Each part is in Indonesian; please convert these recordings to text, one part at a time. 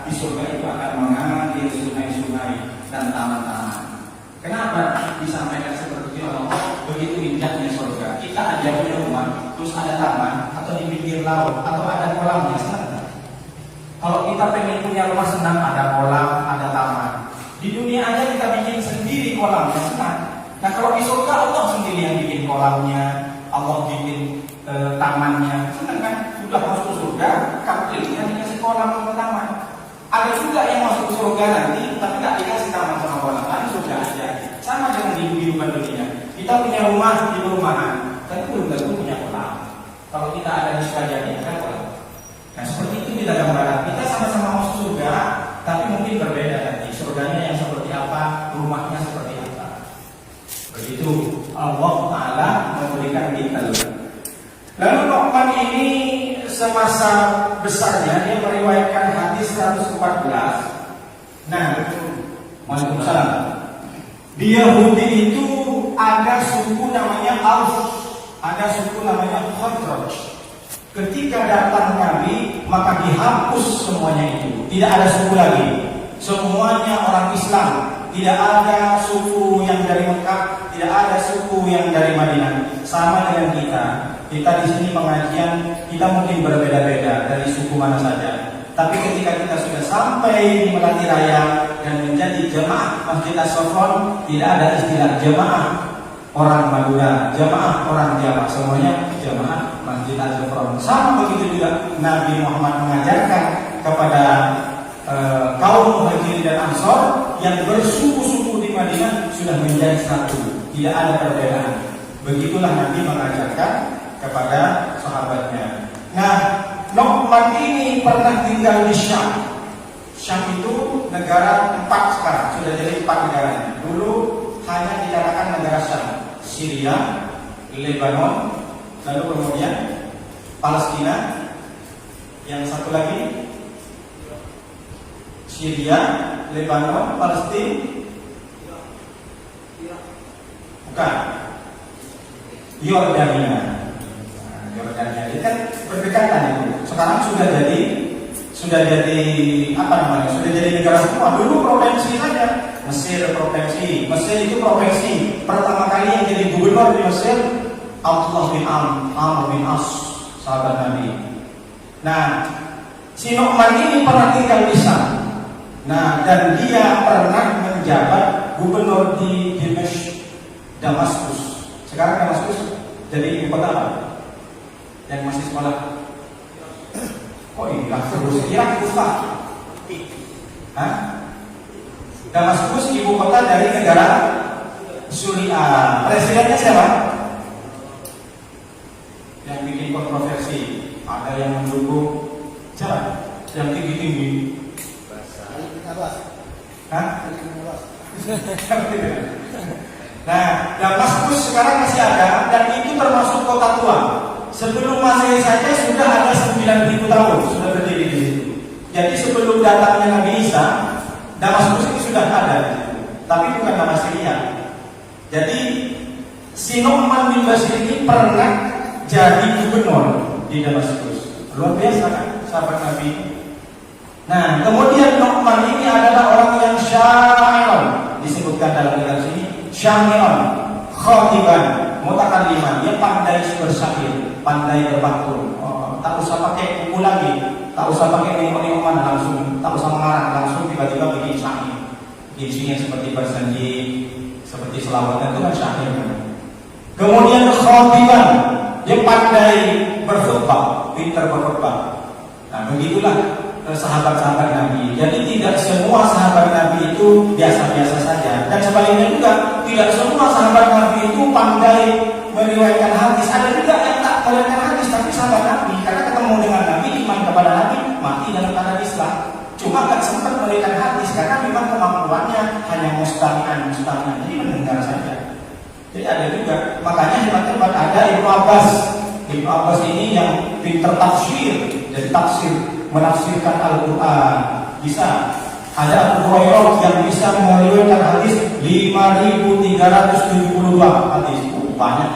di surga itu akan mengalir sungai-sungai dan taman-taman. Kenapa disampaikan seperti itu? Allah, begitu indahnya surga. Kita aja punya rumah, terus ada taman atau di pinggir laut atau ada kolamnya, senang tak? Kalau kita pengen punya rumah senang, ada kolam, ada taman. Di dunia aja kita bikin sendiri kolamnya, senang. Nah kalau di surga Allah sendiri yang bikin kolamnya, Allah bikin tamannya, senang kan? Sudah masuk surga, kapilnya dikasih kolam sama taman. Ada juga yang masuk surga nanti, tapi tak dikasih taman sama kolam, kan surga aja. Sama dengan di kehidupan dunia. Kita punya rumah di perumahan, tapi belum tentu punya kolam. Kalau kita ada di sekajanya, kan kolam. Nah seperti itu kita gambaran. Kita sama-sama masuk surga, tapi mungkin berbeda nanti. Surganya yang seperti apa, rumahnya seperti apa. Begitu Allah Ta'ala memberikan kita. Lalu Luqman ini semasa besarnya dia meriwayatkan hadis 114. Nah, Waalaikumsalam. Di Yahudi itu ada suku namanya Aus, ada suku namanya Khazraj. Ketika datang Nabi, maka dihapus semuanya itu. Tidak ada suku lagi. Semuanya orang Islam. Tidak ada suku yang dari Mekah, tidak ada suku yang dari Madinah. Sama dengan kita. Kita di sini pengajian, kita mungkin berbeda-beda dari suku mana saja. Tapi ketika kita sudah sampai di Melati Raya dan menjadi jemaah Masjid As-Saffron, tidak ada istilah jemaah orang Madura, jemaah orang Jawa, semuanya jemaah Masjid As-Saffron. Sama begitu juga Nabi Muhammad mengajarkan kepada kaum Muhajirin dan Ansor yang bersuku-suku di Madinah sudah menjadi satu, tidak ada perbedaan. Begitulah Nabi mengajarkan kepada sahabatnya. Nah, Luqman ini pernah tinggal di Syam. Syam itu negara 4 sekarang, sudah jadi 4 negaranya. Dulu hanya dikatakan negara Syam, Syria, Lebanon, lalu kemudian Palestina, yang satu lagi Syria, Lebanon, Palestina, bukan, Yordania. Yordania ini kan berdekatan itu. Sekarang sudah jadi apa namanya? Sudah jadi negara semua. Dulu provinsi saja. Mesir provinsi. Mesir itu provinsi. Pertama kali yang jadi gubernur di Mesir Abdullah bin Amr bin As, sahabat Nabi. Nah, si Luqman ini pernah tinggal di Syam. Nah, dan dia pernah menjabat gubernur di Damaskus. Sekarang Damaskus jadi ibu kota apa? Yang masih sekolah. Oh iya, terus Irak Kufah. Hah? Damaskus ibu kota dari negara Suriah. Presidennya siapa? Yang bikin kontroversi. Ada yang mendukung siapa? Yang tinggi-tinggi. Hah? Nah, Damaskus sekarang masih ada dan itu termasuk kota tua. Sebelum Masehi saja sudah ada 9.000 tahun sudah berdiri di situ. Jadi sebelum datangnya Nabi Isa, Damaskus itu sudah ada. Tapi bukan nama Syria. Jadi si Nu'man bin Bashir ini pernah jadi gubernur di Damaskus. Luar biasa kan sahabat Nabi. Nah, kemudian Luqman ini adalah orang yang sya'irun, disebutkan dalam kitab sini, sya'irun, khatiban, mutakalliman, dia pandai bersyair, pandai berpantun. Tak usah pakai buku lagi, tak usah pakai nengok-nengokan langsung, tak usah mengarang langsung tiba-tiba bikin syair. Isinya seperti bersenji, seperti selawatan itu kan syair. Kemudian khatiban, dia pandai berkhutbah, pintar berkhutbah. Nah, begitulah sahabat-sahabat Nabi. Jadi tidak semua sahabat Nabi itu biasa-biasa saja. Dan sebaliknya juga tidak semua sahabat Nabi itu pandai meriwayatkan hadis. Ada juga yang tak meriwayatkan hadis tapi sahabat Nabi, karena ketemu dengan Nabi, iman kepada Nabi, mati dalam keadaan Islam. Cuma tak sempat meriwayatkan hadis karena memang kemampuannya hanya mustami'an. Jadi mendengar saja. Jadi ada juga. Makanya hebat-hebat ada Ibnu Abbas. Ibnu Abbas ini yang pintar tafsir. Jadi tafsir, menafsirkan Al-Quran bisa. Ada Abu Hurairah yang bisa meriwayatkan hadis 5.372 hadis. Banyak.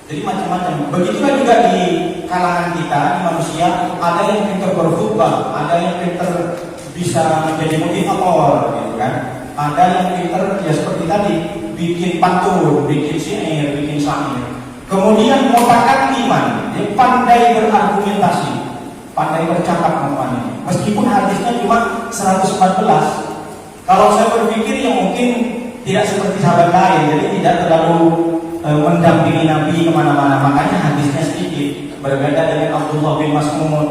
Jadi macam-macam. Begitulah juga di kalangan kita, di manusia, ada yang pintar berkhutbah, ada yang pintar bisa menjadi motivator gitu kan. Ada yang pinter ya seperti tadi, bikin pantun, bikin syair, bikin syair. Kemudian merupakan iman, dia pandai berargumentasi, pandai bercakap ini. Meskipun hadisnya cuma 114. Kalau saya berpikir ya mungkin tidak seperti sahabat lain, jadi tidak terlalu mendampingi Nabi kemana-mana. Makanya hadisnya sedikit. Berbeda dengan Abdullah bin Mas'ud.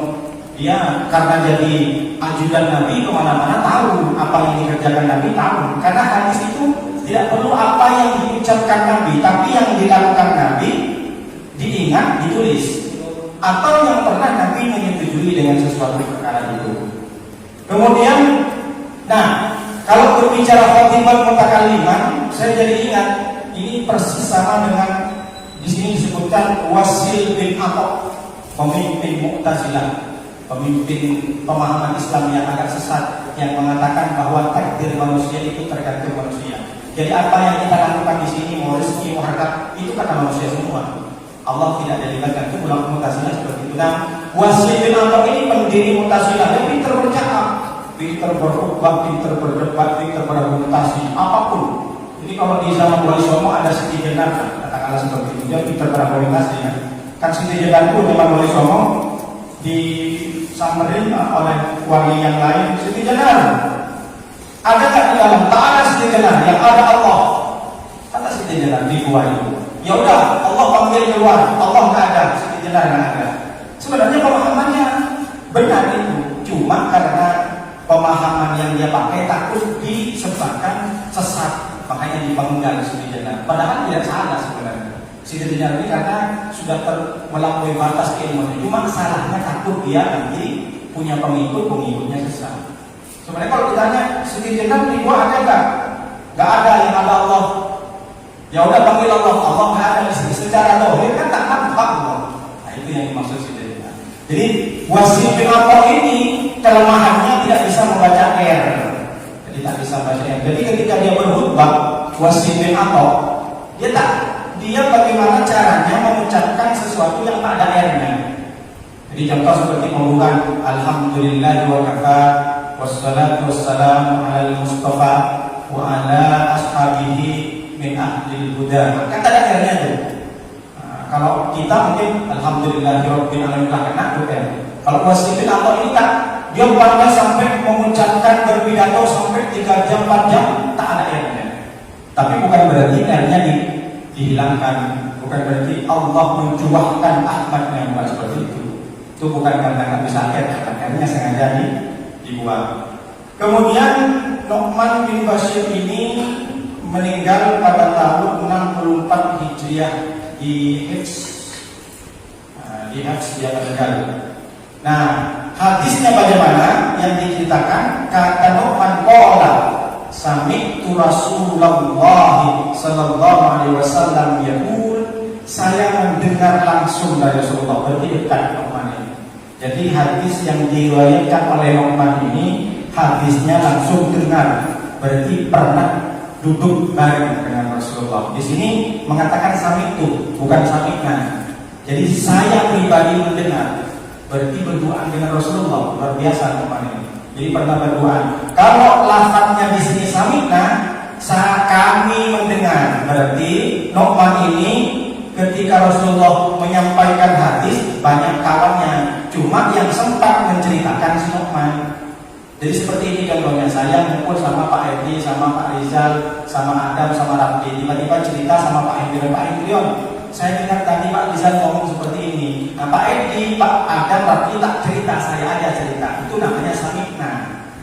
Dia karena jadi ajudan Nabi kemana-mana tahu apa yang dikerjakan Nabi, tahu. Karena hadis itu tidak perlu apa yang diucapkan Nabi, tapi yang dilakukan Nabi diingat, ditulis. Atau yang pernah Nabi menyetujui dengan sesuatu perkara itu. Kemudian, nah, kalau berbicara khotibah mutakalliman, saya jadi ingat ini persis sama dengan di sini disebutkan Wasil bin Atok, pemimpin Mu'tazilah, pemimpin pemahaman Islam yang agak sesat, yang mengatakan bahwa takdir manusia itu tergantung manusia. Jadi apa yang kita lakukan di sini, mau rezeki, mau harta, itu kata manusia semua. Allah tidak dilibatkan. Itu ulama Mu'tazilah seperti itu. Nah, Wasil bin Atok ini pendiri Mu'tazilah, dia pintar bercakap, pintar berkhutbah, pintar berdebat, pintar berargumentasi, apapun. Jadi kalau di zaman Wali Songo ada Siti Jenar, katakanlah seperti itu, dia pintar berargumentasi ya. Kan Siti Jenar itu zaman Wali Songo disamperin oleh wali yang lain, Siti Jenar, ada nggak di dalam? Tak ada Siti Jenar, yang ada Allah. Kata Siti Jenar di gua itu. Ya udah, Allah panggil keluar, Allah nggak ada, Siti Jenar nggak ada. Sebenarnya pemahamannya benar itu, cuma karena pemahaman yang dia pakai takut disebarkan sesat, makanya dipenggal Siti Jenar. Padahal tidak salah sebenarnya. Siti Jenar ini karena sudah melampaui batas keilmuan, cuma salahnya takut dia nanti punya pengikutnya sesat. Sebenarnya kalau ditanya Siti Jenar di gua ada nggak? Nggak ada, yang ada Allah. Ya udah panggil Allah, Allah nggak ada di sini. Secara dohir kan tak nampak Allah. Nah itu yang dimaksud Siti Jenar. Jadi Wasil bin Atok ini kelemahannya tidak bisa membaca R. Jadi tak bisa baca R. Jadi ketika dia berkhutbah, Wasil bin Atok, dia bagaimana caranya mengucapkan sesuatu yang tak ada R-nya. Jadi contoh seperti pembukaan Alhamdulillah wa kafa wassalatu wassalamu ala al-mustafa wa ala ashabihi min ahlil huda. Kan tak ada R-nya tuh. Nah, kalau kita mungkin Alhamdulillahirabbil alamin kena tuh kan. Kalau Wasil bin Atok ini tak, dia pandai sampai mengucapkan berpidato sampai 3 jam 4 jam tak ada R-nya. Tapi bukan berarti R-nya dihilangkan, bukan berarti Allah mencuahkan Ahmadnya, bukan seperti itu. Itu bukan karena nggak bisa R, R-nya sengaja dibuang. Kemudian Nu'man bin Bashir ini meninggal pada tahun 64 Hijriah di Hifz. Dia meninggal. Nah, hadisnya bagaimana yang diceritakan? Kata Nu'man qala sami'tu Rasulullah sallallahu alaihi wasallam yaqul, saya mendengar langsung dari Rasulullah, berarti dekat Nu'man ini. Jadi hadis yang diriwayatkan oleh Nu'man ini hadisnya langsung dengar, berarti pernah duduk bareng dengan Rasulullah. Di sini mengatakan sami'tu, bukan sami'na. Jadi saya pribadi mendengar, berarti berduaan dengan Rasulullah. Luar biasa Nu'man ini. Jadi pernah berduaan. Kalau lafadznya di sini sami'na, kami mendengar, berarti Nu'man ini ketika Rasulullah menyampaikan hadis banyak kawannya, cuma yang sempat menceritakan si Nu'man. Jadi seperti ini contohnya, saya ngumpul sama Pak Edi, sama Pak Rizal, sama Adam, sama Rafi, tiba-tiba cerita sama Pak Hendrion, Pak Hendrion, saya dengar tadi Pak Rizal ngomong seperti ini. Nah Pak Edi, Pak Adam, Rafi tak cerita, saya aja cerita. Itu namanya sami'na.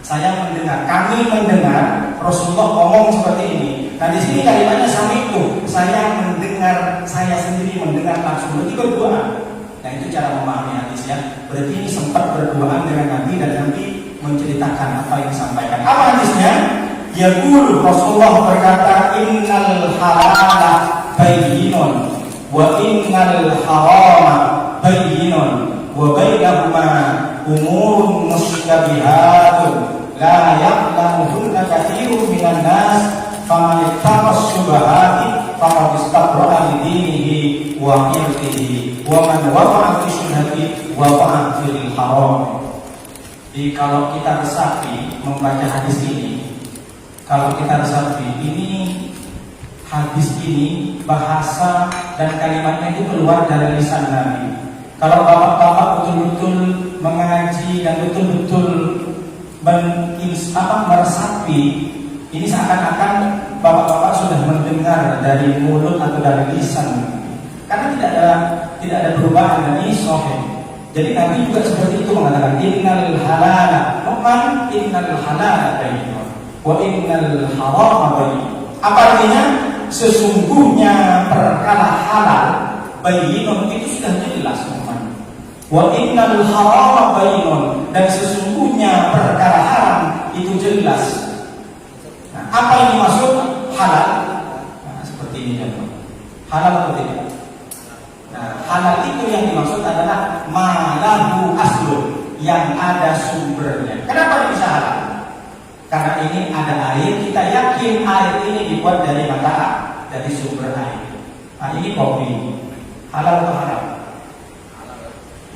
Saya mendengar, kami mendengar Rasulullah ngomong seperti ini. Nah di sini kalimatnya sami'tu, saya mendengar, saya sendiri mendengar langsung, berarti berduaan. Nah itu cara memahami hadis ya. Berarti ini sempat berduaan dengan Nabi dan Nabi menceritakan apa yang disampaikan. Apa hadisnya? Yaqul, Rasulullah berkata, innal halala bayyinun wa innal harama bayyinun wa bainahuma umurun mushtabihatun la ya'lamuhunna katsirun minan nas faman ittaqas syubahati faqad istabra'a li dinihi wa irdihi wa man waqa'a fi syubhati waqa'a fil haram. Jadi kalau kita resapi membaca hadis ini, kalau kita resapi ini hadis ini bahasa dan kalimatnya itu keluar dari lisan Nabi. Kalau bapak-bapak betul-betul mengaji dan betul-betul meresapi, ini seakan-akan bapak-bapak sudah mendengar dari mulut atau dari lisan. Karena tidak ada perubahan dan ini sahih. Jadi Nabi juga seperti itu mengatakan innal halala innal halala bayyinun wa innal harama bayyinun. Apa artinya? Sesungguhnya perkara halal bayyinun itu sudah jelas teman. Wa innal harama bayyinun, dan sesungguhnya perkara haram itu jelas. Nah, apa yang dimaksud halal? Nah, seperti ini ya, halal atau tidak? Nah, halal itu yang dimaksud adalah malahu aslun, yang ada sumbernya. Kenapa bisa halal? Karena ini ada air, kita yakin air ini dibuat dari mata, dari sumber air. Nah, ini kopi, halal atau haram?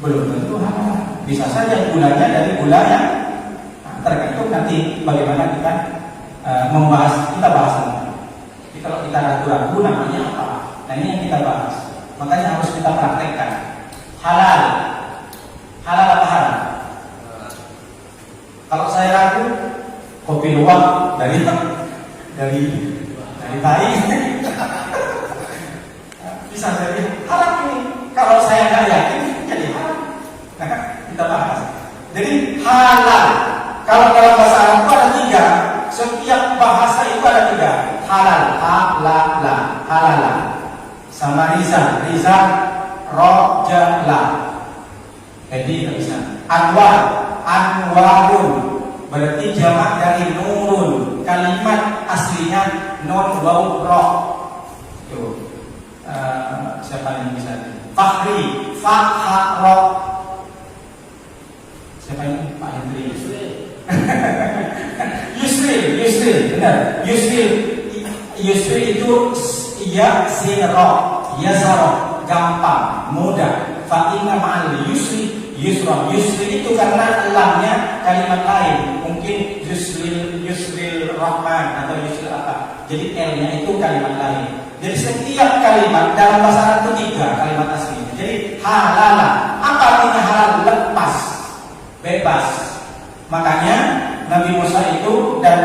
Belum tentu halal. Bisa saja gulanya dari gula yang tergantung nanti bagaimana kita membahas. Kita bahas nanti. Jadi kalau kita ragu-ragu namanya apa? Nah, ini yang kita bahas. Makanya harus kita praktekkan. Halal, halal apa haram? Kalau saya ragu, kopi luwak dari tai bisa jadi haram ini. Kalau saya nggak yakin, jadi haram. Nah, kita bahas. Jadi halal, kalau dalam bahasa Arab itu ada 3. Setiap bahasa itu ada 3. Halal, halala, sama riza, rojala. Jadi kita bisa. Anwarun, berarti jamak dari nurun. Kalimat aslinya nun waw ra. Siapa yang bisa? Fakhri, fakhara. Siapa ini? Pak Hendri. Yusri, benar. Yusri itu ya sirra, yasara, gampang, mudah. Fa inna ma'al yusri yusra. Yusri itu karena lamnya kalimat lain. Mungkin yusril rahman atau yusril apa. Jadi L-nya itu kalimat lain. Jadi setiap kalimat dalam bahasa Arab itu 3 kalimat aslinya. Jadi halala, apa artinya halal? Lepas, bebas. Makanya Nabi Musa itu dan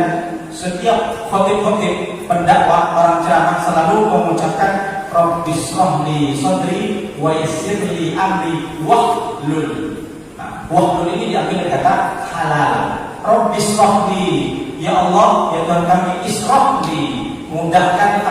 setiap khotib-khotib pendakwah, orang ceramah selalu mengucapkan Rabbishrah li sadri wa yassir li amri wahlul. Nah, wahlul ini diambil dari kata halal. Rabbishrah li, ya Allah, ya Tuhan kami, ishrah li, mudahkan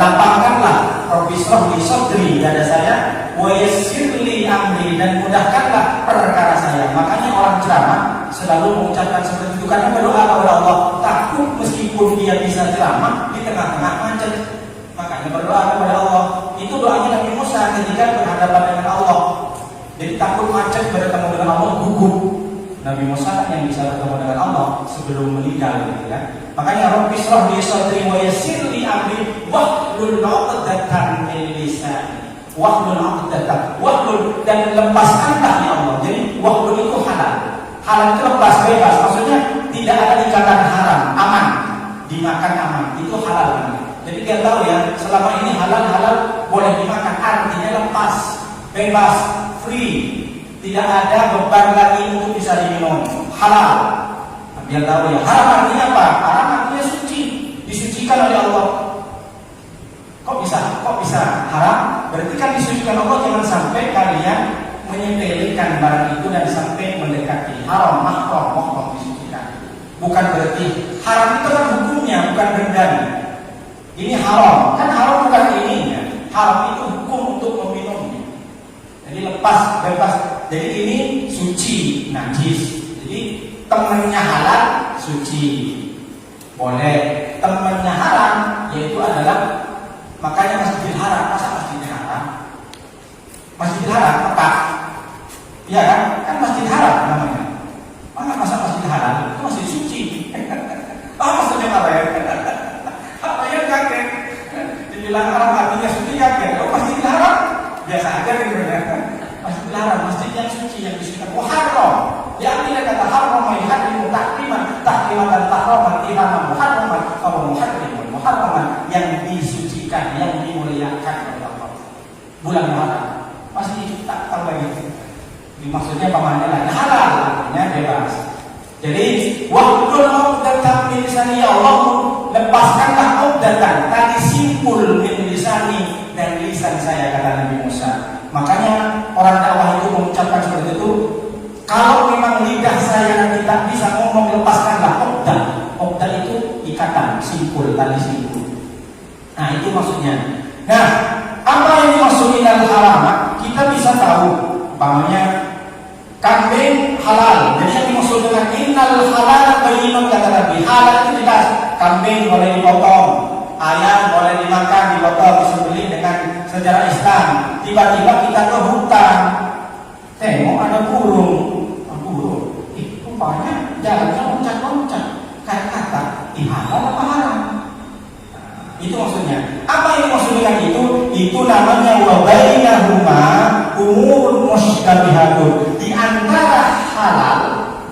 lapangkanlah. Rabbishrah li sadri, dada saya, wa yassir li amri, dan mudahkanlah perkara saya. Makanya orang ceramah selalu mengucapkan seperti itu karena berdoa kepada Allah, takut meskipun dia bisa ceramah di tengah-tengah macet. Makanya berdoa kepada Allah. Itu doanya Nabi Musa ketika berhadapan dengan Allah. Jadi takut macet bertemu dengan Allah, gugup. Nabi Musa yang bisa bertemu dengan Allah sebelum meninggal, gitu kan. Makanya Rabbishrah li sadri wa yassir li amri wahlul 'uqdatam min lisani. Wahlul 'uqdatam, wahlul, dan lepaskanlah ya Allah. Jadi wahlul itu halal. Halal itu lepas, bebas. Maksudnya tidak ada ikatan haram, aman, dimakan aman. Itu halal. Jadi kita tahu ya, selama ini halal boleh dimakan, artinya lepas, bebas, free. Tidak ada beban lagi untuk bisa diminum. Halal. Biar tahu ya, haram artinya apa? Haram artinya suci, disucikan oleh Allah. Kok bisa haram? Berarti kan disucikan Allah. Jangan sampai kalian menyepelekan barang itu dan sampai mendekati haram, mahram disucikan. Bukan berarti haram itu kan hukumnya, bukan bendanya. Ini haram, kan haram bukan ininya. Haram itu hukum untuk meminumnya. Jadi lepas, bebas. Jadi ini suci, najis. Jadi temannya halal, suci, boleh. Temannya haram, yaitu adalah, makanya Masjidil Haram. Masa Masjidil Haram? Masjidil Haram apa? Iya kan? Kan Masjidil Haram namanya. Masa Masjidil Haram itu masih suci. Maksudnya apa ya? Apa ya kaget? Dibilang haram artinya suci kaget. Masjidil Haram biasa aja gitu ya. Masjidil Haram, masjid yang suci yang disucikan. Haram, yang tidak maksudnya pamannya lain halal, artinya bebas. Jadi waktu uqdatan min lisani, ya Allah lepaskanlah uqdatan tadi simpul min lisani dan lisan saya, kata Nabi Musa. Makanya orang dakwah itu mengucapkan seperti itu, kalau memang lidah saya nanti tak bisa ngomong, lepaskanlah uqdah. Uqdah itu ikatan, simpul, tali simpul. Nah itu maksudnya. Nah, apa yang dimaksud minal haram? Kita bisa tahu, umpamanya kambing halal. Jadi yang dimaksud dengan innal halal bayyinun, kata Nabi. Halal itu jelas. Kambing boleh dipotong, ayam boleh dimakan, dipotong, disembelih dengan sejarah Islam. Tiba-tiba kita ke hutan, tengok ada burung. Rupanya jalannya loncat-loncat. Kayak kata, halal apa haram? Itu maksudnya. Apa yang maksud dengan itu? Itu namanya wa bainahuma umurun mushtabihatun. Di antara halal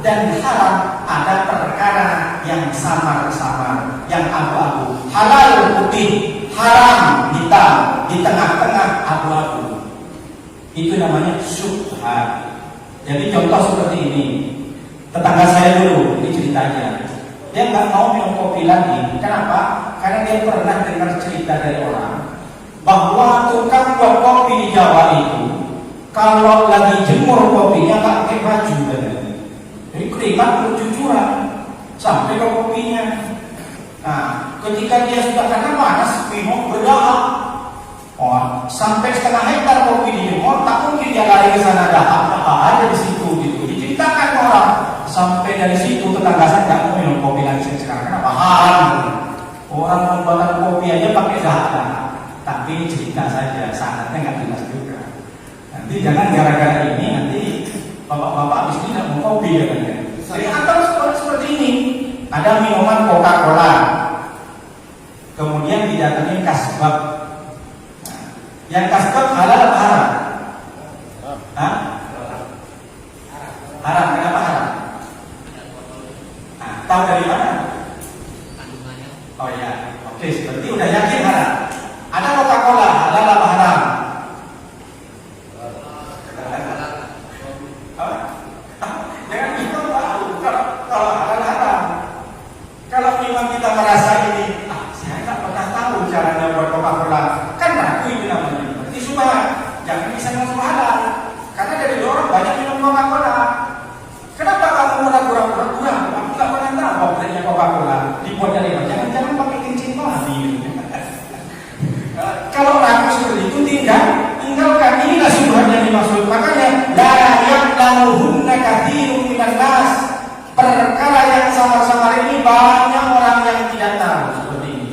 dan haram ada perkara yang samar-samar, yang abu-abu. Halal putih, haram hitam, di tengah-tengah abu-abu. Itu namanya syubhat. Jadi contoh seperti ini. Tetangga saya dulu, ini ceritanya. Dia nggak mau minum kopi lagi. Kenapa? Karena dia pernah dengar cerita dari orang bahwa tukang buat kopi di Jawa itu kalau lagi jemur kopinya nggak pakai baju, katanya. Jadi keringat bercucuran sampai ke kopinya. Nah, ketika dia sudah kena panas, minum berdahak. Oh, sampai setengah hektar kopi dijemur, tak mungkin dia lari ke sana, dahak ada di situ gitu. Diceritakan orang. Sampai dari situ tetangga saya nggak mau minum kopi lagi sekarang. Kenapa? Haram. Orang membuat kopi aja pakai dahak. Tapi ini cerita saja, sangatnya nggak jelas juga. Nanti jangan gara-gara ini nanti bapak-bapak habis ini nggak mau kopi ya kan? Jadi atau seperti ini, ada minuman Coca-Cola, kemudian didatengin kasbab. Nah, yang kasbab halal apa haram? Hah? Haram. Kenapa haram? Tahu dari mana? Oh ya, oke, seperti udah yakin haram. Ada Coca-Cola, halal apa haram? Jangan kita tahu kalau halal haram. Kalau memang kita merasa ini, saya nggak pernah tahu caranya buat Coca-Cola, kan ragu itu namanya. Berarti subhan, jangan bisa langsung halal. Karena dari orang banyak minum Coca-Cola. Kenapa kamu ragu-ragu? Aku nggak pernah tahu bahwa Coca-Cola dibuat dari apa? Jangan pakai kencing lagi. Kalau ragu seperti itu tinggalkan. Inilah subhan yang dimaksud. Makanya la ya'lamuhunna katsirun minan nas. Perkara yang samar-samar ini banyak orang yang tidak tahu seperti ini,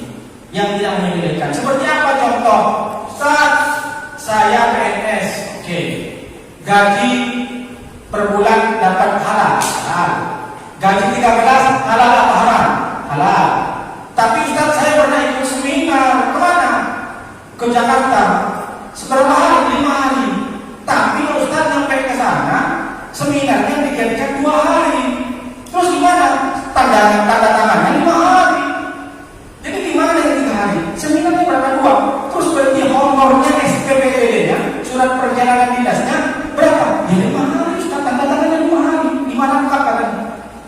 yang tidak menyelesaikan. Seperti apa contoh? Saat saya PNS, oke, gaji per bulan dapat halal. Gaji 13 halal apa haram? Halal. Tapi Ustaz, saya pernah ikut seminar kemana? Ke Jakarta. Seberapa hari? 5 hari. Tapi Ustaz sampai ke sana, seminarnya digantikan 2 hari. Terus gimana? Tanda tangannya 5 hari. Jadi gimana yang 3 hari? Seminarnya berapa 2? Terus berarti honornya SPPD-nya, surat perjalanan dinasnya berapa? Ya 5 hari. Ustaz, tanda tangannya 5 hari. 5 lengkap katanya.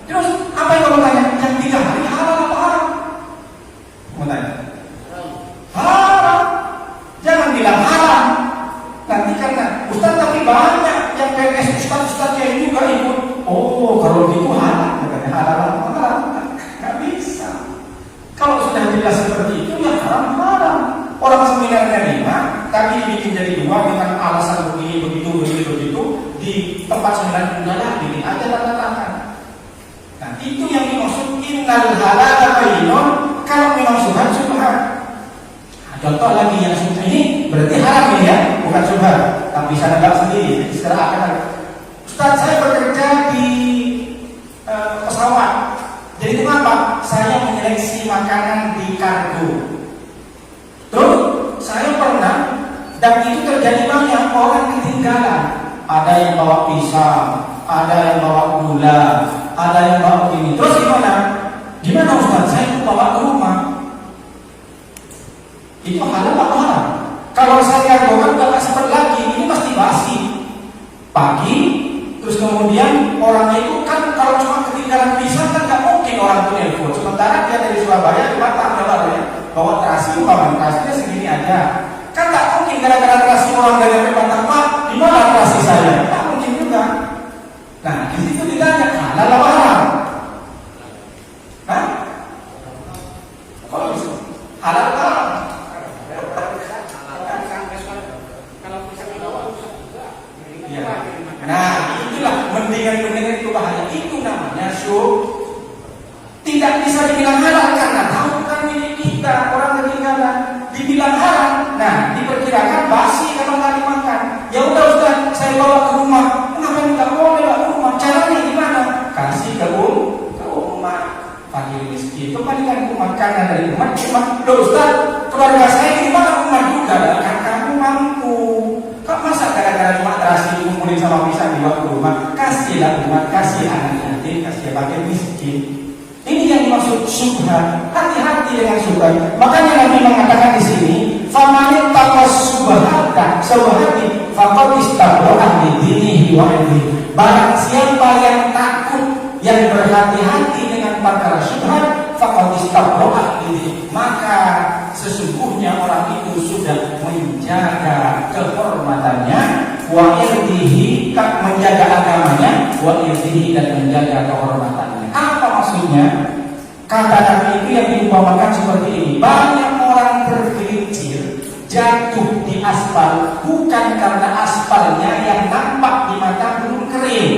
Terus apa yang kamu tanya? Yang 3 hari halal apa haram? Kamu tanya. Haram. Jangan bilang haram. Nanti karena Ustaz tapi banyak yang PNS Ustaz yang juga ikut. Oh, kalau gitu halal. Katanya halal apa haram? Gak bisa. Kalau sudah jelas seperti itu ya haram. Orang seminarnya 5, tapi dibikin jadi 2 dengan alasan begini begitu di tempat seminar udahlah bikin aja tanda tangan. Nah, itu yang dimaksud innal halal bayyinun. Kalau memang subhan. Nah, contoh lagi yang subhan ini berarti haram ini ya, bukan subhan. Tapi bisa nebak sendiri. Secara akan Ustaz, saya bekerja di pesawat. Jadi kenapa? Saya menyeleksi makanan di kargo. Terus saya pernah, dan itu terjadi banyak orang ketinggalan. Ada yang bawa pisang, ada yang bawa gula, ada yang bawa ini. Terus gimana? Gimana Ustaz? Saya mau bawa ke rumah. Itu halal apa haram? Kalau saya kargokan udah gak sempat lagi, ini pasti basi. Pagi Terus kemudian orangnya itu kan kalau cuma ketinggalan pisang kan nggak mungkin orang itu nelfon. Sementara dia dari Surabaya cuma tahu ya bawa terasi, terasinya segini aja. Kan nggak mungkin gara-gara terasi orang dari Batam, Pak, di mana terasi saya? Nggak mungkin juga. Nah di situ ditanya halal apa haram? Hah? Kalau bisa halal apa haram? Nah, itulah mendengar itu bahaya. Itu namanya tidak bisa dibilang halal karena tahu bukan milik kita, orang ketinggalan. Dibilang halal, nah diperkirakan basi kalau nggak dimakan. Ya udah Ustaz, saya bawa ke rumah. Kenapa nggak boleh bawa ke rumah? Caranya gimana? Kasih ke rumah fakir miskin. Kembalikan ke makanan dari rumah. Cuma, loh Ustaz, keluarga saya di rumah juga. Kan kamu mampu. Kok masa gara-gara cuma terasi dikumpulin sama pisang dibawa ke rumah? Kasihlah umat, kasih anak yatim, kasih fakir miskin. Ini yang dimaksud syubhat. Hati-hati dengan syubhat. Makanya Nabi mengatakan di sini, "Faman taqas subhata subhati faqad istabraa li dinihi wa irdihi." Barang siapa yang takut, yang berhati-hati dengan perkara syubhat, faqad istabraa li dinihi, maka sesungguhnya orang itu sudah menjaga kehormatannya, wa irdihi, menjaga agamanya, wa irdihi, dan menjaga kehormatannya. Apa maksudnya? Kata Nabi itu yang diumpamakan seperti ini. Banyak orang tergelincir jatuh di aspal bukan karena aspalnya yang nampak di mata belum kering.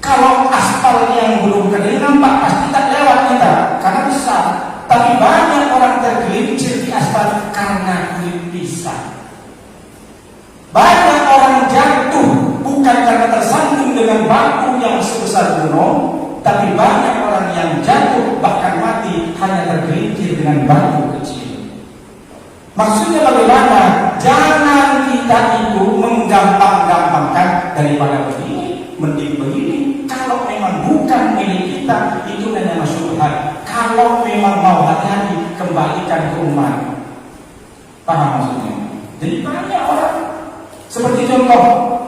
Kalau aspalnya yang belum kering nampak pasti tak lewat kita karena besar. Tapi banyak orang tergelincir di aspal karena kulit pisang. Banyak orang jatuh bukan karena tersandung dengan batu yang sebesar gunung, tapi banyak orang yang jatuh bahkan mati hanya tergelincir dengan batu kecil. Maksudnya bagaimana? Jangan kita itu menggampang-gampangkan daripada begini, mending begini. Kalau memang bukan milik kita, itu namanya syubhat. Kalau memang mau hati-hati, kembalikan ke umat. Paham maksudnya? Jadi banyak orang seperti contoh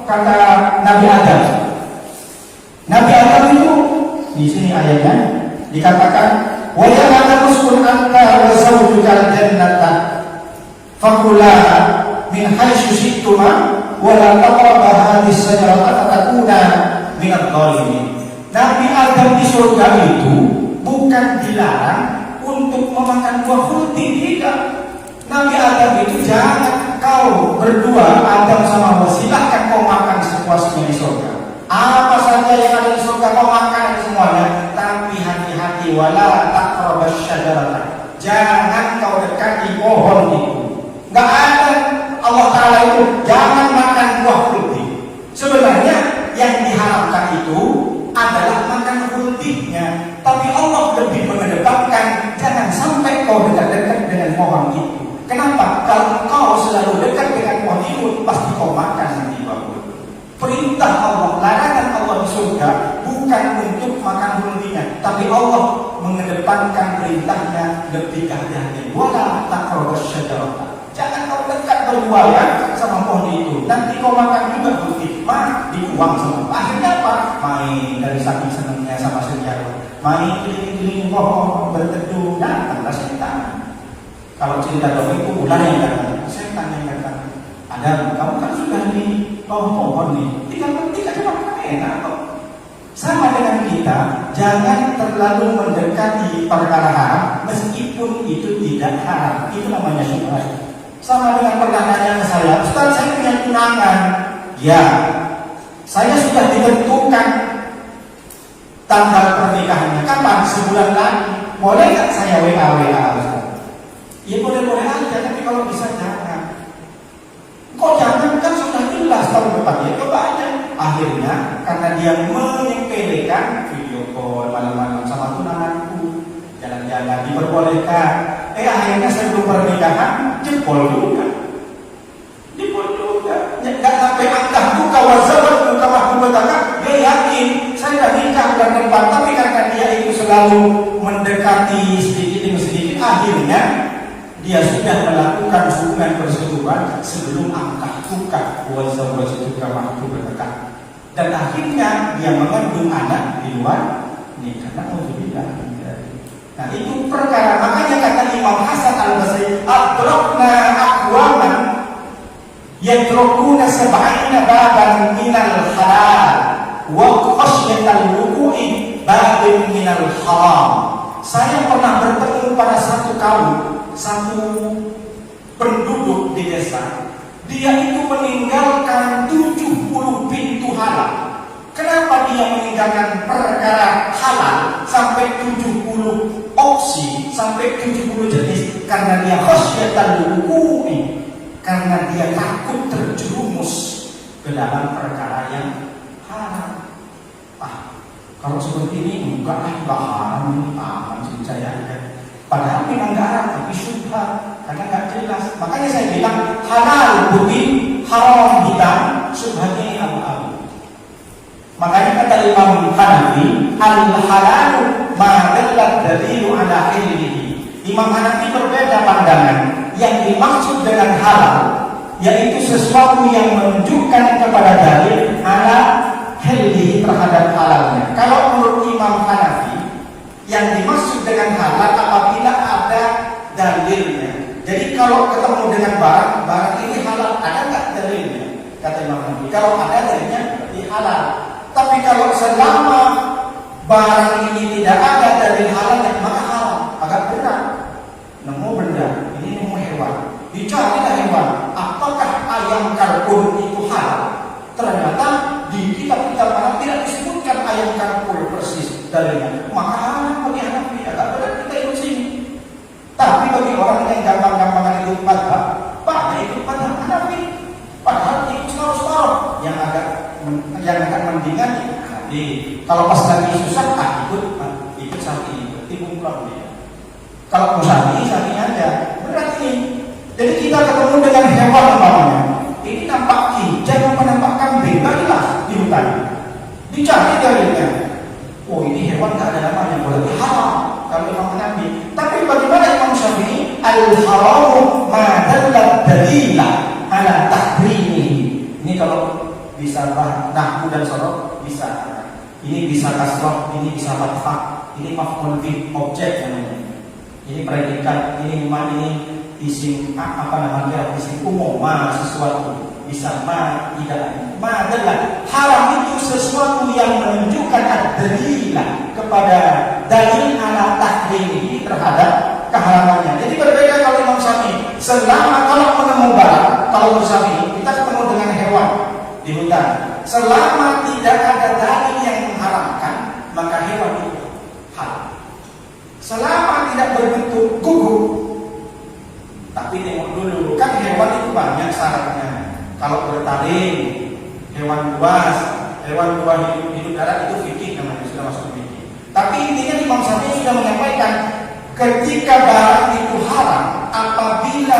kata Nabi Adam. Nabi Adam itu di sini ayatnya dikatakan, "Wa ya Adam uskun anta wa zawjukal jannata fakula min haitsu syi'tuma wa la taqrabu hadhihi syajarata fatakuna min adh-dhalimin." Nabi Adam di surga itu bukan dilarang untuk memakan buah khuldi, tidak. Nabi Adam itu jangan kau berdua, Adam sama Hawa, silahkan kau makan sepuasnya di surga. Apa saja yang ada di surga kau makan semuanya, tapi hati-hati, wala taqrabasy syajarata. Jangan kau dekati pohon itu. Enggak ada Allah Taala itu jangan makan buah khuldi. Sebenarnya yang diharamkan itu adalah makan khuldinya, tapi Allah lebih mengedepankan jangan sampai kau dekat-dekat dengan pohon itu. Kenapa? Kalau kau selalu dekat dengan pohon itu, pasti kau makan nanti bagus. Perintah Allah, larangan Allah di surga bukan untuk makan khuldinya, tapi Allah mengedepankan perintahnya lebih hati-hati. Wala taqrabasy syajarata. Jangan kau dekat berdua ya sama pohon itu. Nanti kau makan juga khuldi, dibuang semua. Akhirnya apa? Main dari saking senangnya sama senjata. Main keliling-keliling pohon berteduh, datanglah setan. Kalau cerita dongeng itu ular yang datang, setan yang datang. Adam, kamu kan sudah di bawah pohon nih, tinggal petik aja makan enak kok. Sama dengan kita, jangan terlalu mendekati perkara haram meskipun itu tidak haram. Itu namanya syubhat. Sama dengan pertanyaan saya, Ustaz, saya punya tunangan. Ya, saya sudah ditentukan tanggal pernikahannya. Kapan? Sebulan lagi. Boleh nggak saya WA? Ya boleh-boleh aja, tapi kalau bisa jangan. Kok jangan, kan sudah jelas tahun depan ya coba aja. Akhirnya karena dia menyepelekan video call malam-malam sama tunanganku, jalan-jalan diperbolehkan. Akhirnya sebelum pernikahan jempol juga. Nggak sampai angka buka wazawat buka mahbubataka. Dia yakin saya udah nikah bulan depan, tapi karena dia itu selalu mendekati sedikit demi sedikit, akhirnya dia sudah melakukan hubungan persetubuhan sebelum angka buka wazawat buka mahbubataka. dan akhirnya dia mengandung anak di luar nikah. Alhamdulillah. Nah itu perkara, makanya kata Imam Hasan Al-Basri, adrakna aqwaman yadrukuna sab'ina baban minal halal wa khasyatal wuqu'i babin minal haram. Saya pernah bertemu pada satu kaum, satu penduduk di desa. Dia itu meninggalkan 70 pintu halal. Kenapa dia meninggalkan perkara halal sampai 70 opsi, sampai 70 jenis? Karena dia khasyatan wuqu'i, karena dia takut terjerumus ke dalam perkara yang haram. Kalau seperti ini enggak haram, aman saya. Padahal memang enggak haram, tapi syubhat karena enggak jelas. Makanya saya bilang halal putih, haram hitam, syubhatnya abu-abu. Makanya kata Imam Hanafi, al-halalu ma dallat dalilu ala hillihi. Imam Hanafi berbeda pandangan. Yang dimaksud dengan halal yaitu sesuatu yang menunjukkan kepada dalil ala hillihi, terhadap halalnya. Kalau menurut Imam Hanafi, yang dimaksud dengan halal apabila ada dalilnya. Jadi kalau ketemu dengan barang ini halal, ada nggak dalilnya? Kata Imam Hanafi, kalau ada dalilnya berarti halal. Tapi kalau selama barang ini tidak ada dalil halalnya, maka haram. Agak berat. Nemu benda, ini nemu hewan, dicarilah hewan. Apakah ayam kalkun itu halal? Ternyata di kitab-kitab mana tidak disebutkan ayam kalkun persis dalilnya. Maka halal bagi Hanafi. Agak berat kita ikut sini. Tapi bagi orang yang gampang-gampangan ikut madhab, Pak, ikut madhab Hanafi. Padahal ikut separuh-separuh. Yang akan mendingan kalau pas lagi susah ikut sapi, timbul pulang dia. Kalau mau sapi aja berat ini. Jadi kita ketemu dengan hewan umpamanya, ini nampak kijang apa nampak kambing, bagilah di hutan, dicari dalilnya. Oh ini hewan tak ada namanya, boleh haram kalau Imam Hanafi. Tapi bagaimana Imam Syafi'i? Al-haramu ma dallat dalila ala tahrimihi. Ini kalau bisa nahwu dan sorok bisa. Ini bisa kasroh, ini bisa fathah, ini maf'ul bih, objek namanya. Ini predikat, ini isim isim umum, sesuatu. Bisa tidak. Adalah haram itu sesuatu yang menunjukkan ad-dalilah kepada dalil ala tahrimi terhadap keharamannya. Jadi berbeda kalau Imam Syafi'i. Selama kalau menemu barang, kalau Syafi'i kita ketemu dengan hewan di hutan, selama tidak ada dalil yang mengharamkan, maka hewan itu halal. Selama tidak berbentuk gugur. Tapi tengok dulu, kan hewan itu banyak syaratnya. Kalau bertaring, hewan buas hidup darat itu fikih namanya, sudah masuk fikih. Tapi intinya Imam Syafi'i sudah menyampaikan ketika barang itu haram apabila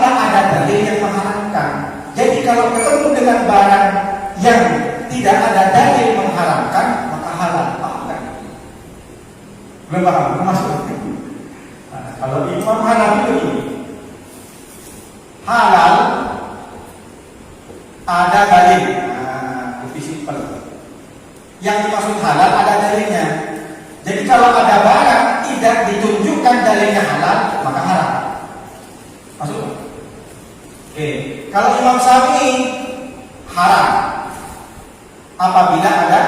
ada dalil yang mengharamkan. Jadi kalau ketemu dengan barang yang tidak ada dalil mengharamkan, maka halal. Paham kan? Belum paham? Masuk. Nah, kalau Imam Hanafi begini, halal ada dalil. Lebih simpel. Yang dimaksud halal ada dalilnya. Jadi kalau ada barang tidak ditunjukkan dalilnya halal, maka haram. Masuk? Oke. Kalau Imam Syafi'i haram apabila ada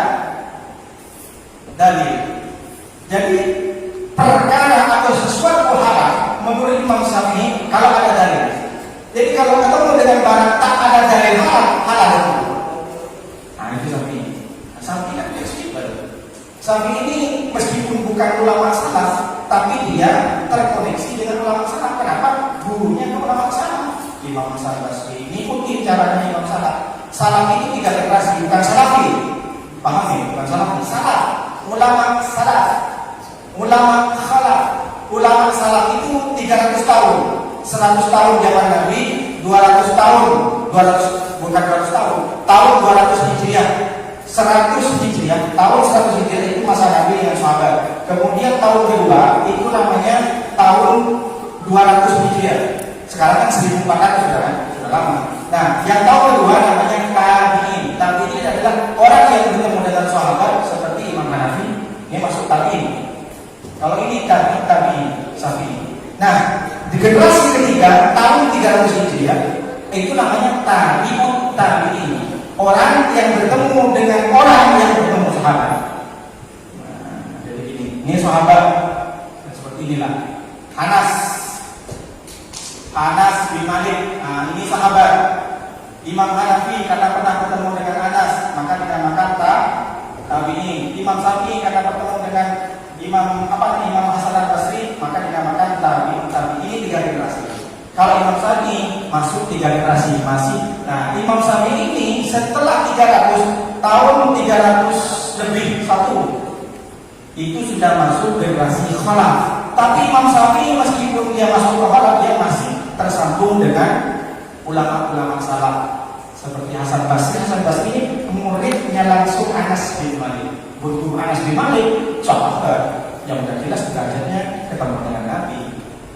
dalil. Jadi perkara atau sesuatu haram menurut Imam Syafi'i kalau ada dalil. Jadi kalau ketemu dengan barang tak ada dalil halal itu. Nah itu Syafi'i. Syafi'i kan fleksibel. Syafi'i ini meskipun bukan ulama salaf, tapi dia terkoneksi dengan ulama salaf. Kenapa? Gurunya kan ulama salaf. Imam Hasan Basri ngikutin caranya Imam Salaf. Salaf itu 3 generasi, bukan salafi. Paham ya? Bukan salafi, salaf. Ulama salaf, ulama khalaf. Ulama salaf itu 300 tahun, 100 tahun zaman Nabi, 200 tahun, 200 Hijriah, 100 Hijriah, tahun 100 Hijriah itu masa Nabi dengan sahabat. Kemudian tahun kedua itu namanya tahun 200 Hijriah. Sekarang kan 1400 sudah lama. Nah, yang tahun kedua namanya tabi'in. Tabi'in tabi'in. Kalau ini tabi'in, Syafi'i. Nah, di generasi ketiga tahun 300 Hijriah itu namanya tabi'ut tabi'in. Orang yang bertemu dengan orang yang bertemu sahabat. Nah, jadi ini sahabat seperti inilah. Anas bin Malik. Nah, ini sahabat. Imam Hanafi karena pernah bertemu dengan Anas, maka dinamakan tabi'in. Imam Syafi'i karena bertemu dengan Imam Hasan al-Basri, maka dinamakan tabi'in. Ini 3 generasi. Kalau Imam Syafi'i masuk 3 generasi masih. Nah, Imam Syafi'i ini setelah 300 tahun 300 lebih itu sudah masuk generasi khalaf. Tapi Imam Syafi'i meskipun dia masuk ke khalaf, dia masih tersambung dengan ulama-ulama salaf seperti Hasan Basri. Hasan Basri ini muridnya langsung Anas bin Malik. Guru Anas bin Malik sahabat yang sudah jelas derajatnya ketemu dengan Nabi.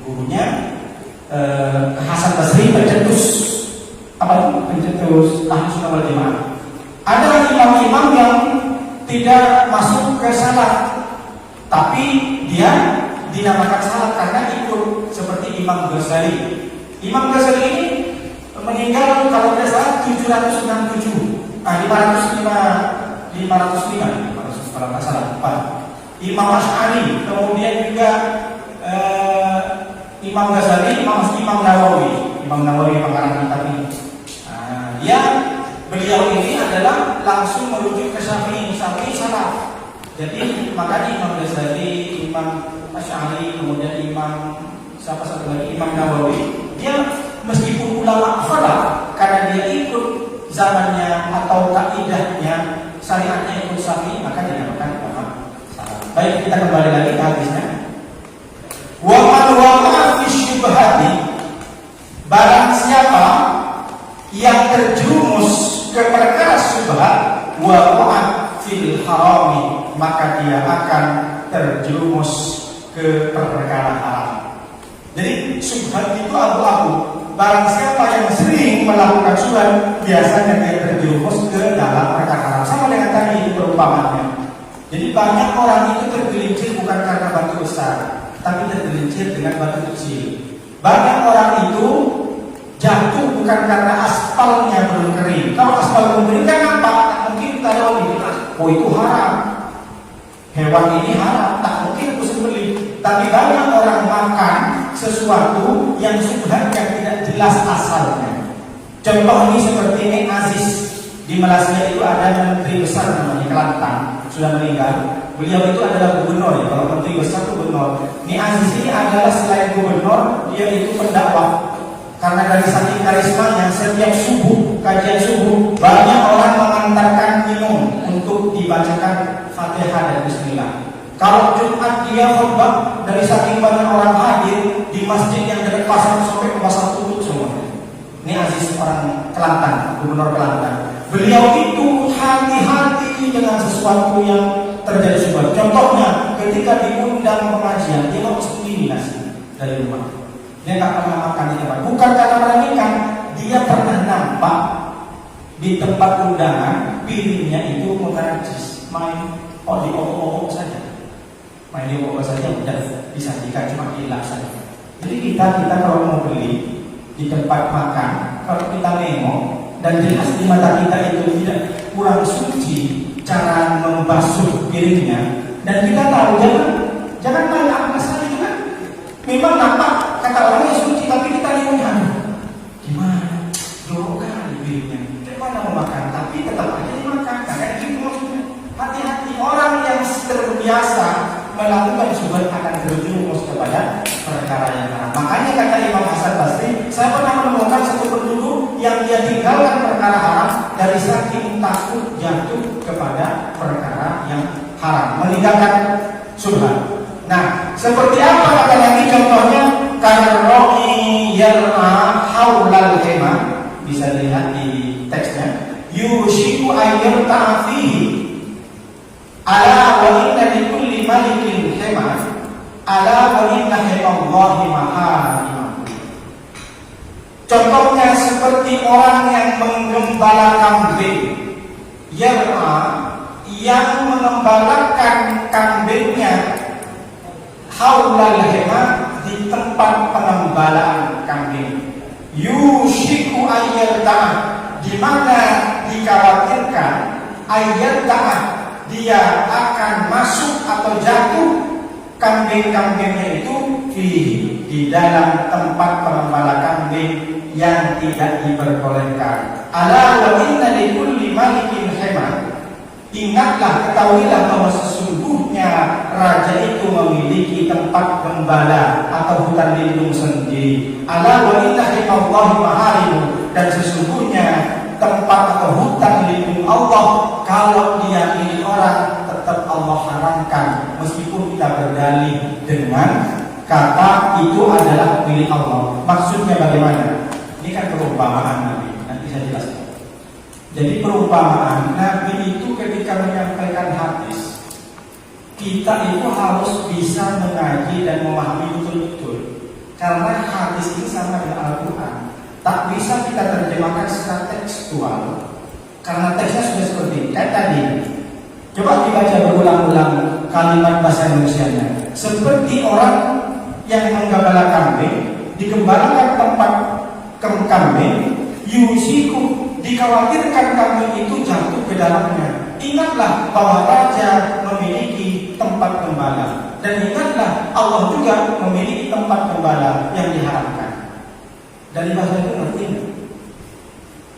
Gurunya Hasan Basri pencetus Ahlus Sunnah wal Jamaah. Ada imam-imam yang tidak masuk ke salaf, tapi dia dinamakan salaf karena ikut, seperti Imam Ghazali. Imam Ghazali ini meninggal kalau tidak salah 767, 505 kalau tidak salah. Imam Asy'ari, kemudian juga Imam Ghazali, Imam Nawawi pengarang kitab ini. Beliau ini adalah langsung merujuk ke Syafi'i salaf. Jadi makanya Imam Ghazali, Imam Asy'ari, kemudian Imam Nawawi, dia meskipun ulama khalaf karena dia ikut zamannya atau kaidahnya syariatnya ikut Syafi'i, maka dinamakan ulama salaf. Baik, kita kembali lagi ke hadisnya. Wa man waqa fi syubhati, barang siapa yang terjerumus ke perkara syubhat, waqa fil harami, maka dia akan terjerumus ke perkara haram. Jadi syubhat itu abu-abu. Barang siapa yang sering melakukan syubhat, biasanya dia terjerumus ke dalam perkara haram. Sama dengan tadi perumpamaannya. Jadi banyak orang itu tergelincir bukan karena batu besar, tapi tergelincir dengan batu kecil. Banyak orang itu jatuh bukan karena aspalnya belum kering. Kalau aspal belum kering kan nampak, tak mungkin kita bilang, oh itu haram, hewan ini haram, tak mungkin aku sembelih. Tapi banyak orang makan sesuatu yang subhannya tidak jelas asalnya. Contoh ini seperti Nek Aziz. Di Malaysia itu ada menteri besar namanya Kelantan, sudah meninggal. Beliau itu adalah gubernur ya. Kalau menteri besar itu gubernur. Nek Aziz ini adalah selain gubernur, dia itu pendakwah. Karena dari saking karismanya, setiap subuh, kajian subuh, banyak orang mengantarkan minum untuk dibacakan Fatihah dan Bismillah. Kalau Jumat dia khutbah, dari saking banyak orang hadir di masjid yang dari pasar sampai ke pasar tutup semua. Ini Aziz orang Kelantan, gubernur Kelantan. Beliau itu hati-hati dengan sesuatu yang terjadi sebuah. Contohnya, ketika diundang pengajian, dia mau sendiri nasi dari rumah. Dia tak pernah makan di tempat. Bukan karena meremehkan, dia pernah nampak di tempat undangan piringnya itu menajis, main diobok-obok saja. Main diobok saja udah disajikan cuma hilang saja. Jadi kita kalau mau beli di tempat makan, kalau kita nengok dan jelas di mata kita itu tidak kurang suci cara membasuh piringnya, dan kita tahu jangan banyak masalah juga. Memang nampak kata orangnya suci, tapi kita lihat gimana? Jorok kali piringnya. Gimana mau makan? Tapi tetap aja dimakan. Karena itu maksudnya hati-hati, orang yang terbiasa melakukan syubhat akan terjerumus kepada perkara yang haram. Makanya kata Imam Hasan Basri, saya pernah menemukan satu penduduk yang dia tinggalkan perkara haram dari saking takut jatuh kepada perkara yang haram, meninggalkan syubhat. Nah, seperti apa kata Nabi contohnya? Karro'i yar'a haulal khemah, bisa dilihat di teksnya. Yushiku ayyur ta'afihi ala wa inna likulli malikin khemah ala wa inna khemallahi maharimah. Contohnya seperti orang yang menggembala kambing, yar'a, yang mengembalakan kambingnya tempat pengembalaan kambing. Yushiku ayyarta'ah, di mana dikhawatirkan ayyarta'ah, dia akan masuk atau jatuh kambing-kambingnya itu di dalam tempat pengembala kambing yang tidak diperbolehkan. Ala wa inna likulli malikin hima. Ingatlah, ketahuilah bahwa sesungguhnya raja itu memiliki tempat gembala atau hutan lindung sendiri. Ala wa inna himallahi maharimu, dan sesungguhnya tempat atau hutan lindung Allah, kalau dia milik orang tetap Allah haramkan, meskipun kita berdalih dengan kata itu adalah milik Allah. Maksudnya bagaimana? Ini kan perumpamaan Nabi, nanti saya jelaskan. Jadi perumpamaan Nabi itu ketika menyampaikan hadis, kita itu harus bisa mengaji dan memahami betul-betul. Karena hadis ini sama dengan Al-Quran, tak bisa kita terjemahkan secara tekstual, karena teksnya sudah seperti ini. Kayak tadi, coba dibaca berulang-ulang kalimat bahasa Indonesianya. Seperti orang yang menggembala kambing, digembalakan tempat kambing, yusiku, dikhawatirkan kambing itu jatuh ke dalamnya. Ingatlah bahwa raja memiliki tempat gembala, dan ingatlah Allah juga memiliki tempat gembala yang diharamkan. Dari bahasa itu ngerti?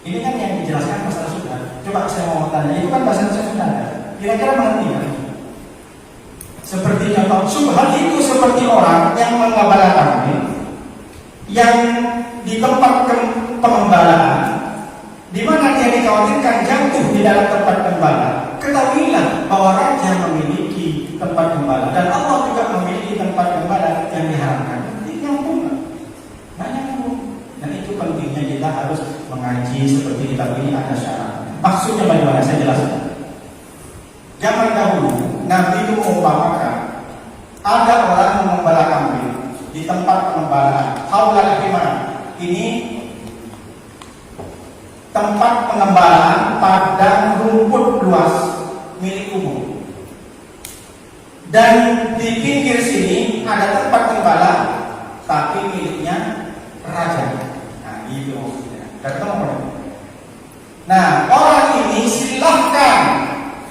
Ini kan yang dijelaskan bahasa Sunda. Coba saya mau tanya, itu kan bahasa Sunda. Kira-kira mengerti kan? Seperti contoh, subhan itu seperti orang yang menggembala kambing yang di tempat pengembalaan, di mana dia dikhawatirkan jatuh di dalam tempat gembala. Ketahuilah bahwa raja memiliki tempat gembala, dan Allah juga memiliki tempat gembala yang diharamkan. Ini nyambung nggak? Nggak nyambung. Dan itu pentingnya kita harus mengaji seperti kitab ini, ada syarat. Maksudnya bagaimana? Saya jelaskan. Zaman dahulu Nabi itu mengumpamakan ada orang mengembala kambing di tempat pengembalaan. Haulal himar. Ini tempat pengembalaan padang rumput luas milik umum. Dan di pinggir sini ada tempat gembala, tapi miliknya raja. Nah, itu maksudnya. Nah, orang ini silahkan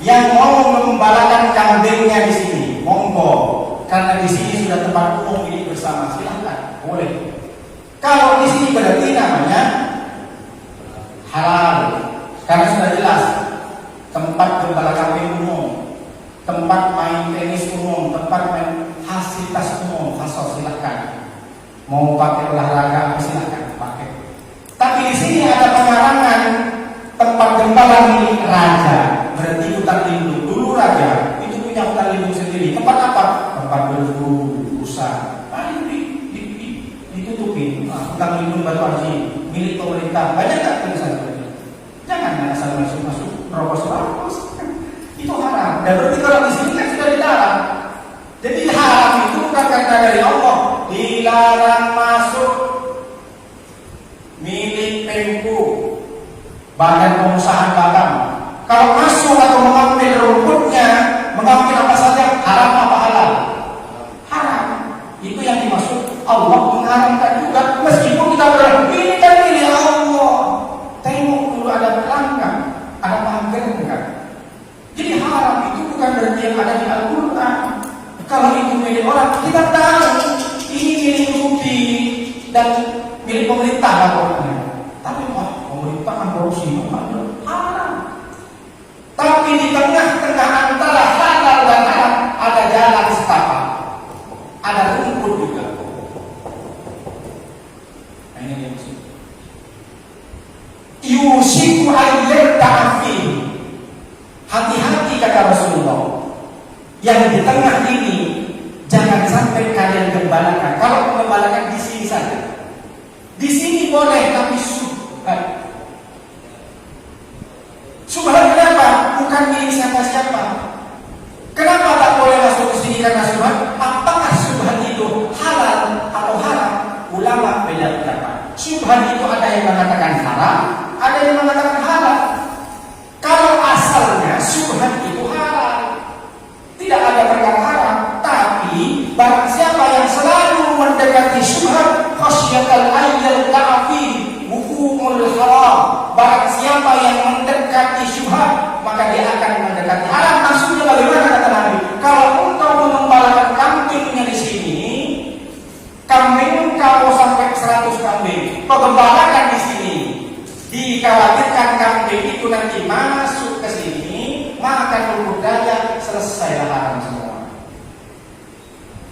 yang mau mengembalakan kambingnya di sini, monggo. Karena di sini sudah tempat umum milik bersama, silahkan, boleh. Kalau di sini berarti namanya halal, karena sudah jelas tempat gembala kambing umum, tempat main tenis umum, tempat main fasilitas umum, silahkan. Mau pakai olahraga silahkan pakai. Tapi di sini ada pengarangan tempat gembala milik raja, berarti hutan lindung. Dulu raja itu punya hutan lindung sendiri. Tempat apa? Tempat berburu, rusa. Ditutupin. Hutan lindung Batu Aji milik pemerintah. Banyak nggak tulisan seperti itu? Jangan asal masuk ropos. Itu haram. Dan berarti kalau di sini kan sudah dilarang. Jadi haram itu bukan karena dari Allah. Dilarang masuk milik Pemku, Badan Pengusahaan Batam. Kalau masuk atau mengambil rumputnya, mengambil apa saja, haram apa halal? Haram. Itu yang dimaksud Allah mengharamkan juga. Meskipun kita berani, ini kan milik Allah. Tengok dulu ada pelanggan, ada pagar kan. Jadi haram itu bukan berarti yang ada di Al-Quran. Kalau itu milik orang, kita tahu ini milik bukti dan milik pemerintah lapornya. Tapi pemerintah kan korupsi, haram. Tapi di tengah-tengah antara halal dan haram ada jalan setapak, ada rumput juga. Nah, ini yang maksud. Yusiku ayyarta'afi. Hati-hati kata Rasulullah. Yang di tengah ini jangan sampai kalian gembalakan. Kalau gembalakan di sini saja. Di sini boleh, tapi subhan. Subhan kenapa? Bukan milik siapa-siapa. Kenapa tak boleh masuk ke sini karena subhan? Apakah subhan itu halal atau haram? Ulama beda pendapat. Subhan itu ada yang mengatakan haram, ada yang mengatakan halal. Kalau asalnya subhan itu halal, tidak ada perkara haram. Tapi barang siapa yang selalu mendengar mendekati syubhat khasyatal ayyal ta'fi wuqul haram. Barang siapa yang mendekati syubhat maka dia akan mendekati haram. Maksudnya bagaimana kata Nabi? Kalau engkau mengembalakan kambingnya di sini, kambing kau sampai 100 kambing, pengembalakan di sini, dikhawatirkan kambing itu nanti masuk ke sini, maka budaya selesai haram semua.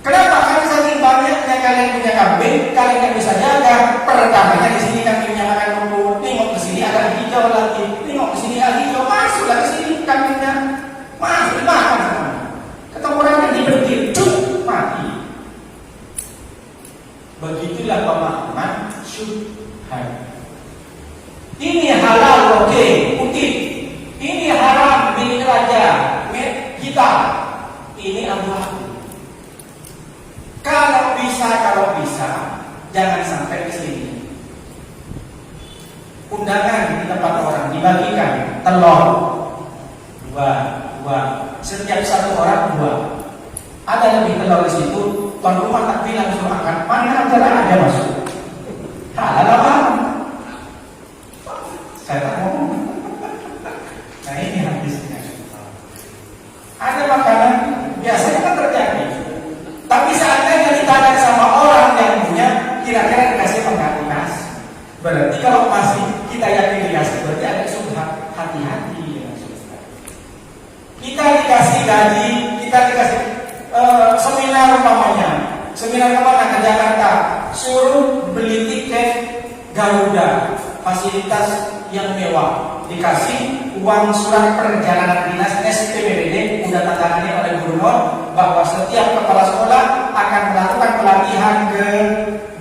Kenapa? Karena saking banyaknya kalian punya kambing, kalian nggak bisa jaga. Pertamanya di sini kambingnya makan rumput, nengok ke sini ada hijau lagi, nengok ke sini ada hijau, masuklah ke sini kambingnya, masuk dimakan semua. Ketemu orang yang diberkir, mati. Begitulah pemahaman syubhat. Ini halal, oke, putih. Ini haram, milik raja, milik kita. Ini abu-abu. Kalau bisa, jangan sampai ke sini. Undangan di tempat orang dibagikan telur dua. Setiap satu orang 2. Ada lebih telur di situ. Tuan rumah tak bilang suruh makan, mana ada masuk. Halal apa? Saya tak ngomong. Nah ini hadisnya. Ada makanan biasanya kan terjadi. Tapi seandainya ditanya sama orang yang punya, kira-kira dikasih pengganti nasi. Berarti kalau masih kita yakin dikasih, berarti ada syubhat. Hati-hati dengan syubhat. Kita dikasih gaji, kita dikasih seminar umpamanya ke Jakarta, suruh beli tiket Garuda, fasilitas yang mewah, dikasih uang surat perjalanan dinas SPBD, udah tanda tangannya oleh gubernur bahwa setiap kepala sekolah akan melakukan pelatihan ke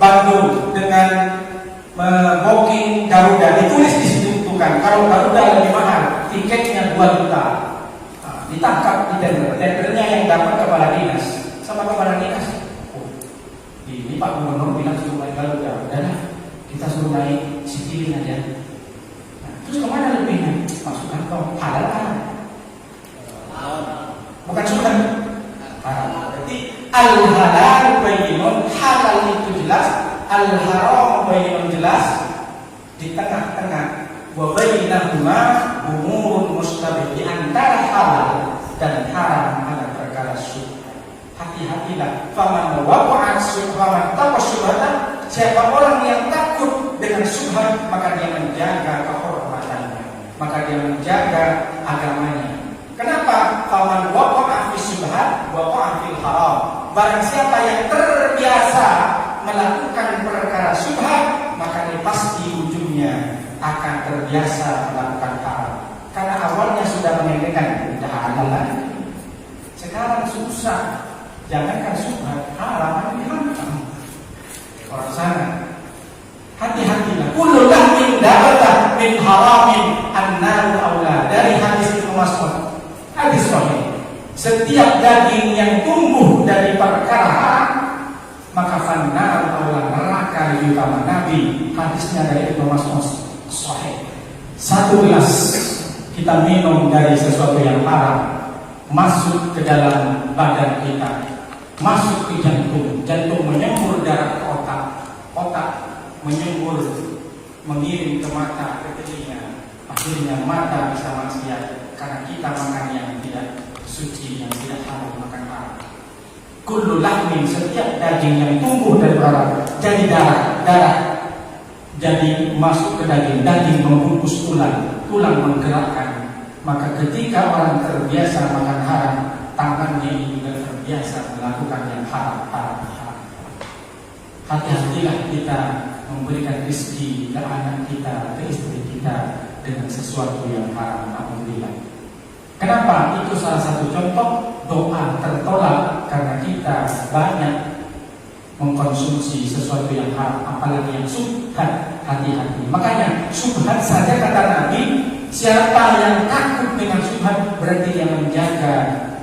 Bandung dengan booking Garuda. Ditulis di situ kan, kalau Garuda lebih mahal, tiketnya 2 juta. Ditangkap di tendernya yang dapat kepala dinas sama kepala dinas. Oh, ini Pak Gubernur bilang suruh naik Garuda, udahlah kita suruh naik Citylink aja. Nah, terus kemana lebihnya? Masuk kantong, halal kan? Bukan sunnah. Berarti al-halal bayyinun, halal itu jelas, al-haram bayyinun jelas, di tengah-tengah. Wa bainahuma umurun mustabih, di antara halal dan haram ada perkara syubhat. Hati-hatilah. Faman waqa'a syubhat tawasyubhatan, siapa orang yang takut dengan syubhat maka dia menjaga kehormatannya, maka dia menjaga agamanya. Kenapa? Faman waqa'a fi syubhat waqa'a fil haram. Barang siapa yang terbiasa melakukan perkara syubhat, maka dia pasti ujungnya akan terbiasa melakukan haram. Karena awalnya sudah menyenangkan, sudah halal lagi. Sekarang susah. Jangankan syubhat, haram diharam. Orang sana, hati-hatilah. Kullu lahmin nabata min haramin an-naru aula. Dari hadis Ibnu Mas'ud, hadis sahih. Setiap daging yang tumbuh dari perkara haram, maka fan-naru aula, neraka lebih utama. Nabi, hadisnya dari Ibnu Mas'ud sahih. 1 gelas kita minum dari sesuatu yang haram, masuk ke dalam badan kita, masuk ke jantung, jantung menyembur darah ke otak, otak menyembur, mengirim ke mata, ke telinga, akhirnya mata bisa maksiat karena kita makan yang tidak suci, yang tidak halal, makan haram. Kullu lahmin, setiap daging yang tumbuh dari haram jadi darah jadi masuk ke daging, daging membungkus tulang, tulang menggerakkan. Maka ketika orang terbiasa makan haram, tangannya ini juga terbiasa melakukan yang haram. Hati-hatilah kita memberikan rezeki ke anak kita, ke istri kita dengan sesuatu yang haram. Alhamdulillah. Kenapa? Itu salah satu contoh doa tertolak karena kita banyak mengkonsumsi sesuatu yang haram, apalagi yang syubhat. Hati-hati. Makanya syubhat saja kata Nabi, siapa yang takut dengan syubhat berarti dia menjaga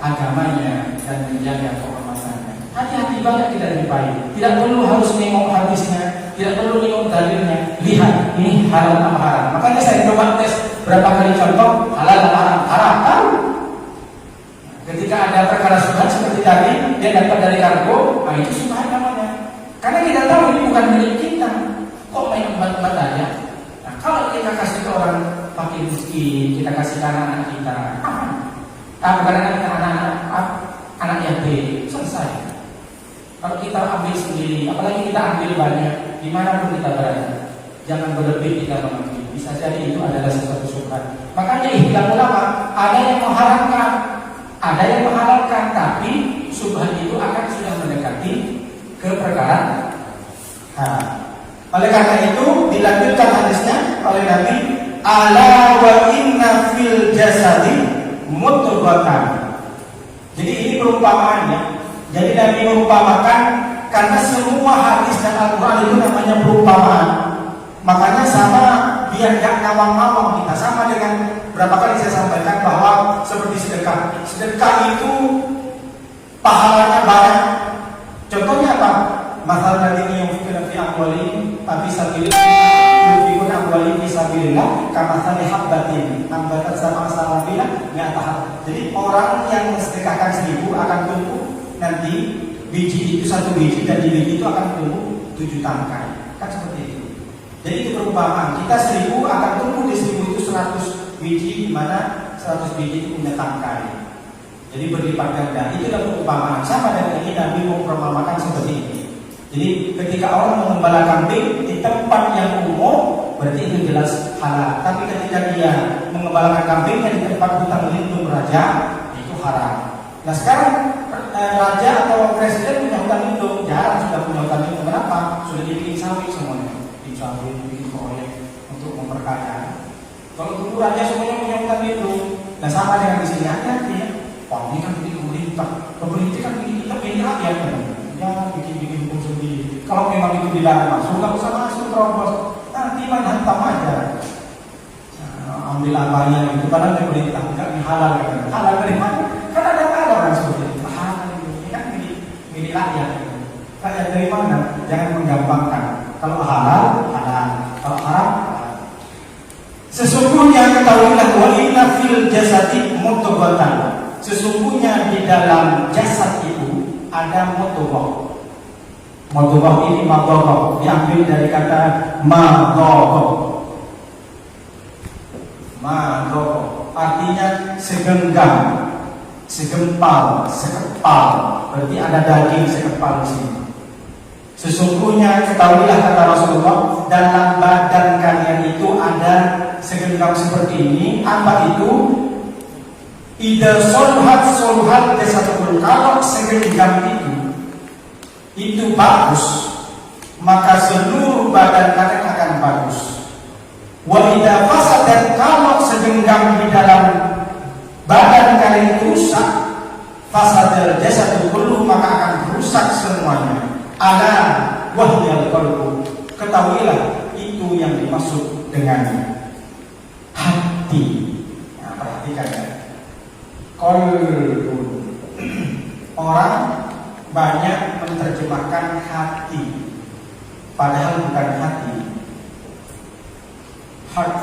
agamanya dan menjaga kehormatannya. Hati-hati, banyak kita lebih baik. Tidak perlu harus nengok hadisnya, tidak perlu nengok dalilnya. Lihat ini halal apa haram. Makanya saya coba tes berapa kali contoh halal dan haram. Haram tahu. Ketika ada perkara syubhat seperti tadi, dia dapat dari kargo, nah itu syubhat namanya. Karena kita tahu ini bukan milik kita. Kok main embat-embat aja? Nah, kalau kita kasih ke orang fakir miskin, kita kasih ke anak-anak kita, bukan anak yatim, selesai. Kalau kita ambil sendiri, apalagi kita ambil banyak, dimanapun kita berada, jangan berlebih kita mengambil. Bisa jadi itu adalah sesuatu syubhat. Makanya istilah ulama, ada yang menghalalkan, tapi syubhat itu akan sudah mendekati ke perkara. Oleh karena itu dilanjutkan hadisnya oleh Nabi, ala wa inna fil jasadi mudghatan. Jadi ini perumpamaannya. Jadi Nabi merumpamakan, karena semua hadis dan Al-Quran itu namanya perumpamaan. Makanya sama, biar gak ngawang-ngawang kita. Sama dengan berapa kali saya sampaikan bahwa seperti sedekah. Sedekah itu pahalanya banyak. Contohnya apa? Masal ladzi yunfiquna fi amwalihim yunfiquna amwalihim fi sabilillah kamathali habbatin ambatat sab'a sanabila mi'ata. Jadi orang yang sedekahkan 1000 akan tumbuh nanti biji itu 1 biji, dan di biji itu akan tumbuh 7 tangkai. Kan seperti itu. Jadi itu perumpamaan. Kita 1000 akan tumbuh di 1000 itu 100 biji, di mana 100 biji itu punya tangkai. Jadi berlipat ganda. Itu adalah perumpamaan. Sama dengan ini Nabi memperumpamakan seperti ini. Jadi ketika orang mengembala kambing di tempat yang umum, berarti itu jelas halal. Tapi ketika dia mengembalakan kambingnya di tempat hutan lindung raja, itu haram. Nah sekarang raja atau presiden punya hutan lindung, jarang sudah punya hutan lindung. Kenapa? Sudah dibikin sawit semuanya, bikin sawit, bikin proyek untuk memperkaya. Kalau dulu raja semuanya punya hutan lindung, nah sama dengan di sini aja ya. Wah ini kan bikin pemerintah kan bikin kita pilih rakyat kan. Ya bikin hukum sendiri. Kalau memang itu dilarang masuk, nggak usah masuk terobos. Nanti main hantam aja. Ambil apanya itu, padahal pemerintah nggak halal kan? Halal dari mana? Kan ada orang seperti itu. Halal ini kan milik rakyat. Rakyat dari mana? Jangan menggampangkan. Kalau halal, halal. Kalau haram, halal. Sesungguhnya ketahuilah wa inna fil jasadi mudghatan. Sesungguhnya di dalam jasad itu ada mudghah. Mudghah ini madghah, diambil dari kata madghah. Madghah artinya segenggam, segempal, sekepal. Berarti ada daging sekepal di sini. Sesungguhnya ketahuilah kata Rasulullah, dalam badan kalian itu ada segenggam seperti ini. Apa itu? Idza solhat jasadul, kalau segenggam itu bagus, maka seluruh badan kalian akan bagus. Wa idza fasadat, kalau segenggam di dalam badan kalian itu rusak, fasadal jasadul kullu, maka akan rusak semuanya. Ala wahyal qalbu, ketahuilah itu yang dimaksud dengan hati. Nah, perhatikan ya. Qalbun. Orang banyak menerjemahkan hati, padahal bukan hati. Heart.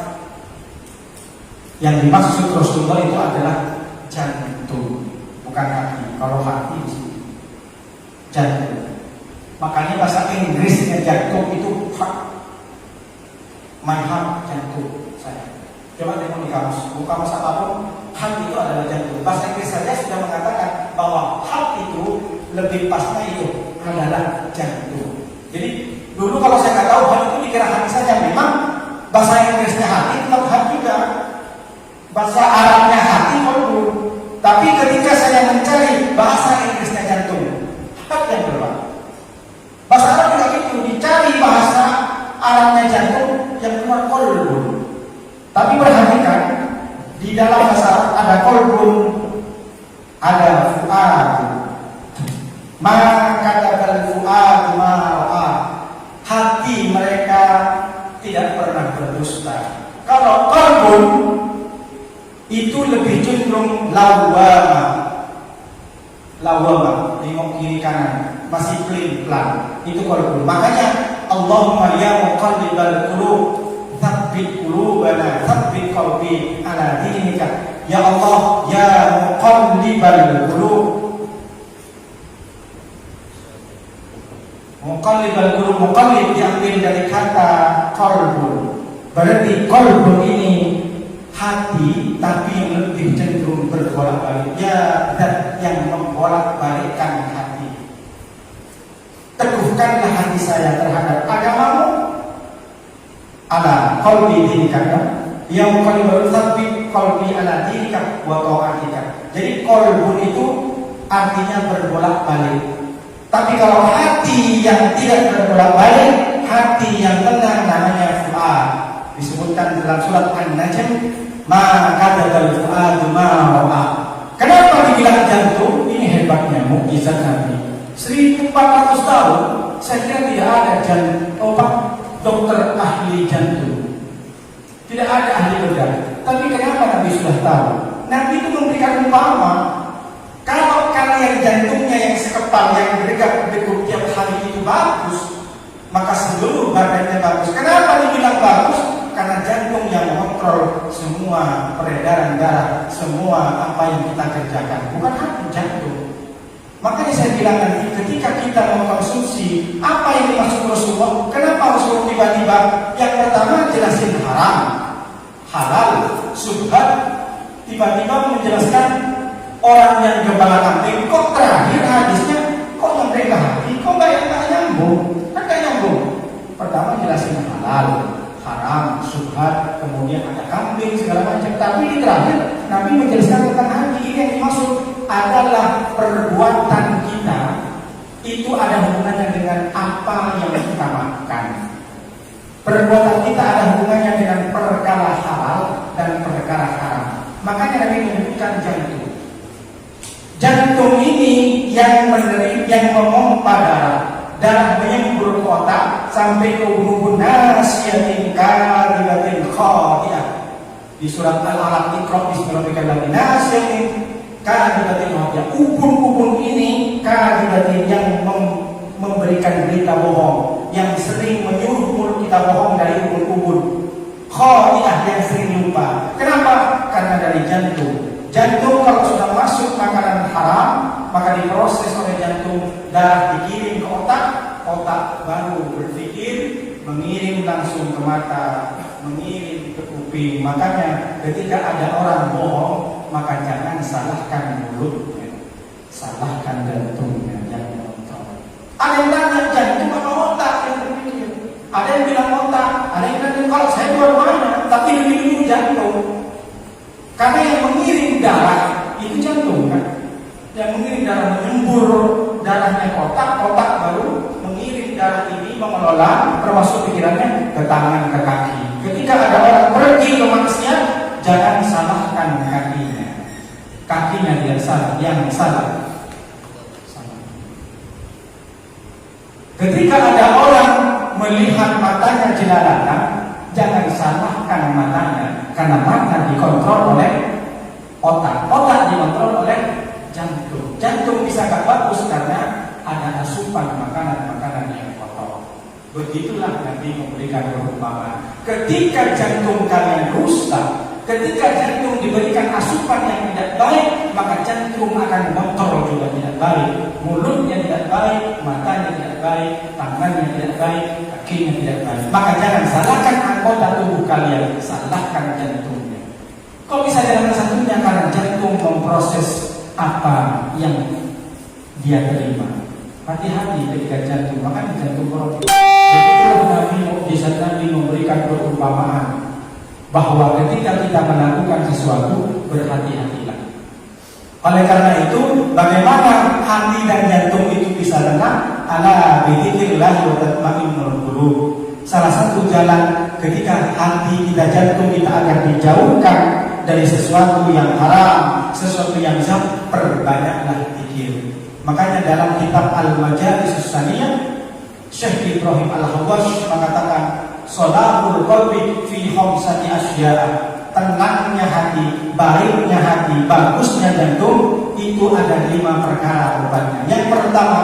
Yang dimaksud Rasulullah itu adalah jantung, bukan hati. Kalau hati jantung. Makanya bahasa Inggrisnya jantung itu heart. My heart, jantung saya. Coba tengok di kamus, buka kamus apapun, heart itu adalah jantung. Bahasa Inggris saja sudah mengatakan bahwa heart itu lebih pasnya itu adalah jantung. Jadi dulu kalau saya nggak tahu heart itu dikira hati saja. Memang bahasa Inggrisnya hati tetap heart juga. Bahasa Arabnya hati qalbu. Tapi ketika saya mencari bahasa Inggrisnya jantung, heart yang keluar. Bahasa Arab juga gitu, dicari bahasa Arabnya jantung, yang keluar qalbu. Tapi perhatikan, di dalam bahasa Arab ada qalbun, ada fuad. Maka kata fuad ma ra'a, hati mereka tidak pernah berdusta. Kalau qalbun itu lebih cenderung lawama. Lawama, tengok kiri kanan, masih pelin-pelan. Itu qalbun. Makanya Allahumma ya muqallibal qulub, tsabbit qulubana, tsabbit qalbi ala dinika. Ya Allah, ya muqallibal qulub, Muqallibal qulub, muqallib diambil dari kata qalbun. Berarti qalbun ini hati, tapi yang lebih cenderung berbolak-balik. Ya, dan yang membolak-balikkan hati. Teguhkanlah hati saya terhadap agamamu. Ala qalbi dinika, yang qalbun tapi qalbi ala dinika wa ta'atika. Jadi qalbun itu artinya berbolak-balik. Tapi kalau hati yang tidak berbolak-balik, hati yang tenang namanya fu'ad. Disebutkan dalam surat An-Najm, maka kadzdzal fu'adu ma ra'a. Kenapa dibilang jantung? Ini hebatnya mukjizat Nabi. 1400 tahun saya kira tidak ada dokter ahli jantung. Tidak ada ahli bedah. Tapi kenapa Nabi sudah tahu? Nabi itu memberikan umpama. Kalau kalian jantungnya yang sekepal, yang berdetak-detuk tiap hari itu bagus, maka seluruh badannya bagus. Kenapa dibilang bagus? Karena jantung yang mengontrol semua peredaran darah, semua apa yang kita kerjakan, bukan hati jantung. Makanya saya bilang nanti ketika kita mengkonsumsi apa yang dimaksud Rasulullah, kenapa Rasulullah tiba-tiba yang pertama jelasin haram, halal, subhat, tiba-tiba menjelaskan orang yang gembalan kambing, kok terakhir hadisnya kok memberi hati, kok nggak nyambung, kan nggak nyambung. Pertama jelasin halal, haram, subhat, kemudian ada kambing segala macam. Tapi di terakhir Nabi menjelaskan tentang hati. Ini yang dimaksud adalah perbuatan kita itu ada hubungannya dengan apa yang kita makan. Perbuatan kita ada hubungannya dengan perkara halal dan perkara haram. Makanya Nabi menyebutkan jantung. Jantung ini yang memompa darah menyembur ke otak sampai ke ubun-ubun nasiyatin kadibatin khati'ah. Di surat Al-Alaq, Iqra bismi rabbikal ladzi nasiyatin kadibatin khati'ah. Ubun-ubun ini kadibatin yang memberikan berita bohong, yang sering menyuruh mulut kita bohong dari ubun-ubun. Khati'ah yang sering lupa. Kenapa? Karena dari jantung. Jantung kalau sudah masuk makanan haram, maka diproses oleh jantung, darah dikirim ke otak, otak baru berpikir, mengirim langsung ke mata, mengirim ke kuping. Makanya ketika ada orang bohong, maka jangan salahkan mulutnya, salahkan jantungnya, jangan mengontrol. Ada yang tanya jantung apa otak yang berpikir? Ada yang bilang otak, ada yang bilang kalau saya dua-duanya, tapi lebih dulu jantung. Karena yang mengirim darah itu jantung kan, yang mengirim darah menyembur darahnya ke otak, otak baru mengirim darah ini mengelola termasuk pikirannya ke tangan, ke kaki. Ketika ada orang pergi ke maksiat, jangan salahkan kakinya. Kakinya tidak salah, yang salah. Ketika ada orang melihat matanya jelalatan, jangan salahkan matanya. Karena mata dikontrol oleh otak, otak dikontrol oleh jantung. Jantung bisa gak bagus karena ada asupan makanan-makanan yang kotor. Begitulah Nabi memberikan perumpamaan. Ketika jantung kalian rusak, ketika jantung diberikan asupan yang tidak baik, maka jantung akan mengontrol juga tidak baik. Mulutnya tidak baik, matanya tidak baik, tangannya tidak baik, kakinya tidak baik. Maka jangan salahkan anggota tubuh kalian, salahkan jantungnya. Kok bisa jalan satunya? Karena jantung memproses apa yang dia terima. Hati-hati ketika jantung, makanya jantung korup. Jadi Nabi memberikan perumpamaan bahwa ketika kita melakukan sesuatu, berhati-hatilah. Oleh karena itu, bagaimana hati dan jantung itu bisa tenang? Ala bidzikrillah wa tatma'innul qulub. Salah satu jalan ketika hati kita, jantung kita agar dijauhkan dari sesuatu yang haram, sesuatu yang zat, perbanyaklah zikir. Makanya dalam kitab Al-Majalis As-Saniyah, Syekh Ibrahim Al-Hawash mengatakan, Salahul qalbi fi khamsati asya'a. Tenangnya hati, baiknya hati, bagusnya jantung, itu ada 5 perkara rupanya. Yang pertama,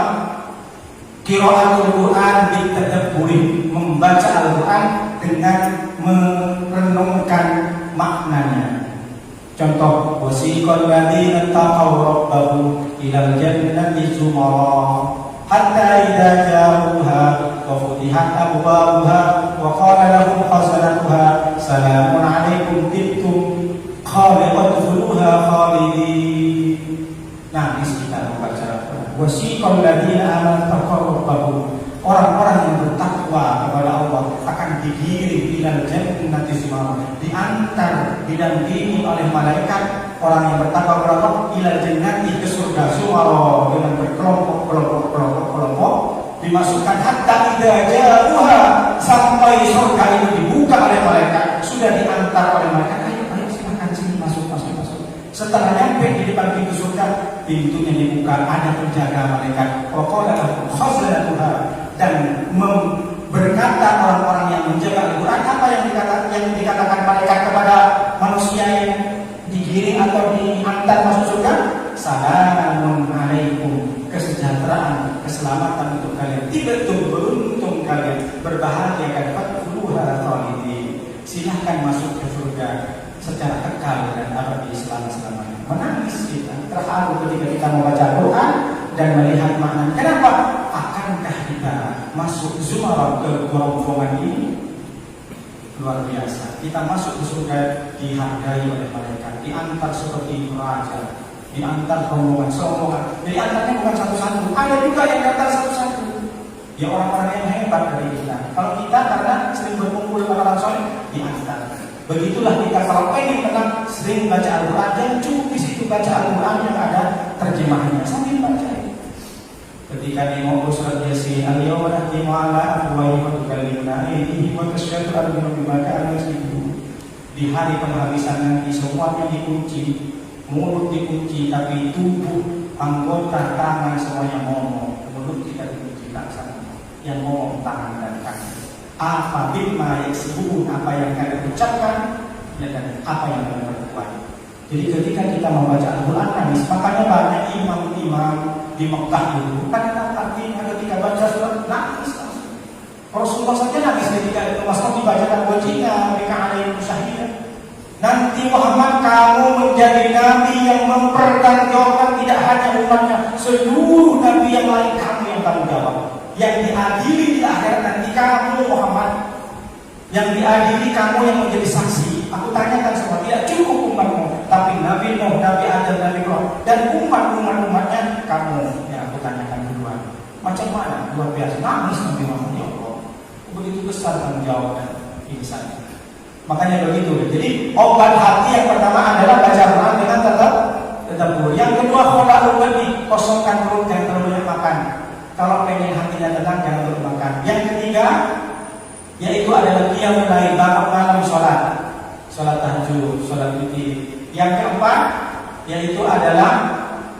qiraatul Quran bitadabburi, membaca Al-Quran dengan merenungkan maknanya. Contoh, wasiqal ladzina taqaw rabbahum ilal jannati zumara, hatta idza ja'uha wa futihat abwabuha wa qala lahum khazanatuha salamun 'alaikum tibtum khalidatuha khalidin. Nah, di kita membaca wasiqal ladzina amanu taqarrabu, orang-orang yang bertakwa kepada Allah akan digiring ilal jannati zumara, diantar didampingi oleh malaikat. Orang yang bertakwa kepada Allah ilal jannati ke surga zumara dengan berkelompok-kelompok dimasukkan hatta idza ja'uha, sampai surga itu dibuka oleh malaikat, sudah diantar oleh malaikat. Ayo silakan sini masuk. Setelah nyampe di depan pintu surga, pintunya dibuka, ada penjaga malaikat. Waqala lahum khazanatuha, dan berkata orang-orang yang menjaga Al-Quran, apa yang dikatakan malaikat kepada manusia yang digiring atau diantar masuk surga? Salamun 'alaikum, kesejahteraan, keselamatan untuk kalian. Tibtum, beruntung kalian, berbahagia kalian. Fadkhuluha khalidin, silahkan masuk ke surga secara kekal dan abadi selama-lamanya. Menangis kita, terharu ketika kita membaca Al-Quran dan melihat makna. Kenapa? Akankah kita masuk zumara ke gerombolan ini? Luar biasa. Kita masuk ke surga dihargai oleh malaikat, diantar seperti raja, diantar rombongan. Jadi antarnya bukan satu-satu, ada juga yang datang satu-satu. Ya orang-orang yang hebat dari kita. Kalau kita karena sering berkumpul dengan orang soleh, diantar. Begitulah kita kalau pengen tenang, sering baca Al-Quran, jangan cuma di situ baca Al-Quran yang ada terjemahannya, sambil baca. Ketika di mau surat Yasin, al-yawma nahtimu ala afwahihim wa tukallimuna aydihim wa tashhadu arjuluhum bima kanu yaksibun. Di hari penghabisan nanti semuanya dikunci, mulut dikunci, tapi tubuh, anggota, tangan semuanya ngomong. Mulut kita dikunci, tak sama. Yang ngomong tangan dan kaki. Apa bima yaksibun, apa yang kalian ucapkan dan apa yang kalian perbuat. Jadi ketika kita membaca Al-Quran nangis, makanya banyak imam-imam di Mekah itu kan artinya ketika baca surat nangis. Rasulullah saja nangis ketika itu Mas'ud dibacakan wajibnya mereka alaihi syahidah. Nanti Muhammad, kamu menjadi nabi yang mempertanggungjawabkan tidak hanya umatnya, seluruh nabi yang lain kamu yang tanggung jawab. Yang diadili di akhirat nanti kamu Muhammad, yang diadili kamu yang menjadi saksi. Aku tanyakan semua, tidak cukup umatmu, tapi Nabi Nuh, Nabi Adam, Nabi Nuh, dan umatnya kamu yang aku tanyakan duluan. Macam mana? Luar biasa. Nangis Nabi Muhammad, ya Allah, begitu besar tanggung jawab dan insan. Makanya begitu. Jadi obat hati yang pertama adalah baca Quran dengan tetap tadabbur. Yang kedua, khola'ul qalbi, kosongkan perut, jangan terlalu banyak makan. Kalau pengen hatinya tenang, jangan terlalu makan. Yang ketiga, yaitu adalah qiyamul lail, bangun malam sholat tahajud, sholat witir. Yang keempat, yaitu adalah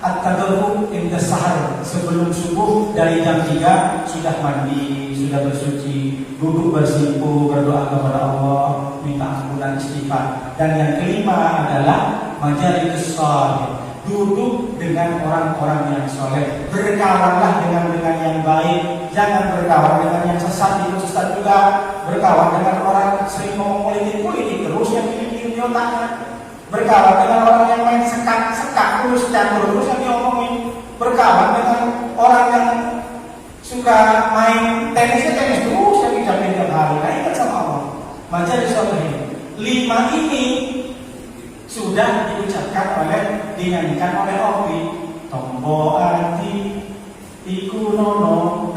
at-tadarruk inda sahar, sebelum subuh dari jam 3 sudah mandi, sudah bersuci, duduk bersimpuh, berdoa kepada Allah, minta ampunan, istighfar. Dan yang kelima adalah majalisus shalih, duduk dengan orang-orang yang soleh, berkawanlah dengan yang baik, jangan berkawan dengan yang sesat, itu sesat juga. Berkawan dengan orang sering ngomong politik terus yang ini otaknya. Berkawan dengan orang yang main sekat terus campur terus yang diomongin. Berkawan dengan orang yang suka main tenis terus yang dijamin tiap hari. Nah, ingat sama Allah. Majelis salihin. 5 ini sudah diucapkan dinyanyikan oleh Opi. Tombo ati iku nono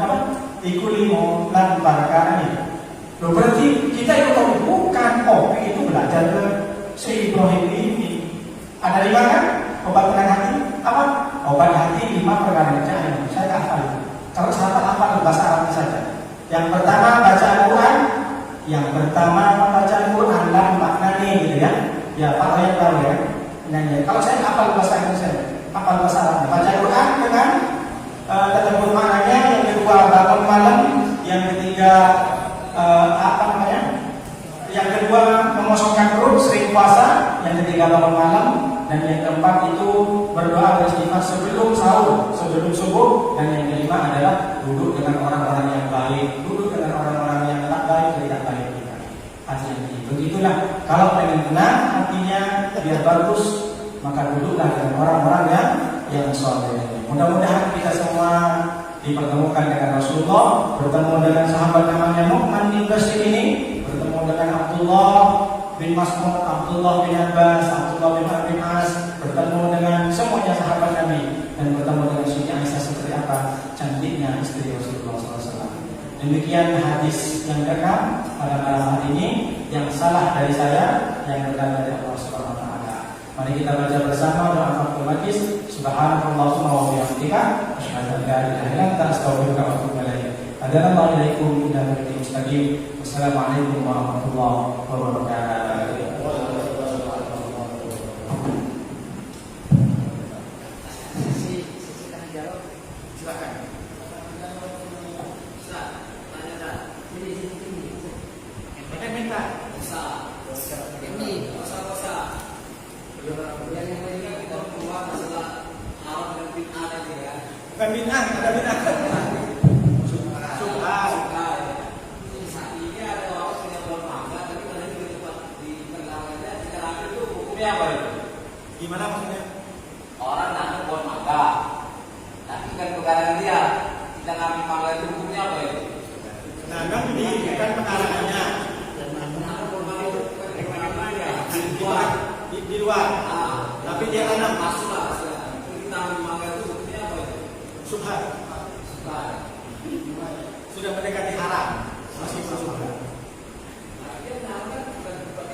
iku limo lan parkane. Loh, berarti kita itu tahu bukan Opi itu belajar ke si Ibrahim ini. Ada 5 kan? Obat tenang hati apa? Obat hati 5 perkara jangan. Saya hafal. Kalau sahabat hafal bahasa Arab saja. Yang pertama baca Al-Quran. Yang pertama membaca Al-Quran dan maknanya gitu ya. Ya, Pak Royan tahu ya. Nyanyi. Kalau saya hafal bahasa Indonesia, hafal bahasa Arab. Baca Quran dengan tadabbur maknanya. Yang kedua bangun malam. Yang ketiga yang kedua mengosongkan perut, sering puasa. Yang ketiga bangun malam. Dan yang keempat itu berdoa beristighfar sebelum sahur, sebelum subuh. Dan yang kelima adalah duduk dengan orang-orang yang baik, duduk dengan orang-orang yang tak baik, tidak baik kita. Hati-hati. Begitulah. Kalau pengen tenang hatinya biar bagus, maka duduklah dengan orang-orang yang soleh. Mudah-mudahan kita semua dipertemukan dengan Rasulullah, bertemu dengan sahabat namanya Nu'man bin Bashir ini, bertemu dengan Abdullah bin Mas'ud, Abdullah bin Abbas, Abdullah bin Abi As, bertemu dengan semuanya sahabat Nabi, dan bertemu dengan Siti Aisyah seperti apa cantiknya istri Rasulullah SAW. Demikian hadis yang direkam pada malam hari ini. Yang salah dari saya, yang benar dari Allah Subhanahu wa taala. Mari kita baca bersama doa kafaratul majlis. Subhanallahumma wa bihamdika asyhadu an la ilaha illa anta astaghfiruka wa atubu ilaik. Assalamualaikum warahmatullahi wabarakatuh. Wassalamualaikum warahmatullahi wabarakatuh. Bukan bid'ah, ada bid'ah. Subhan. Saat ini ada orang punya pohon mangga, tapi mana juga cepat dikenalnya sekarang itu hukumnya apa itu? Gimana maksudnya? Orang nanam pohon mangga, tapi kan pekarangan dia, kita ngambil mangga itu hukumnya apa itu? Nanam di bukan pekarangannya. Nanam pohon mangga itu bagaimana ya? Di luar. Tapi dia tanam. Masuklah. Kita ngambil mangga itu hukumnya apa itu? Subhan. Sudah mendekati haram. Masih subhan.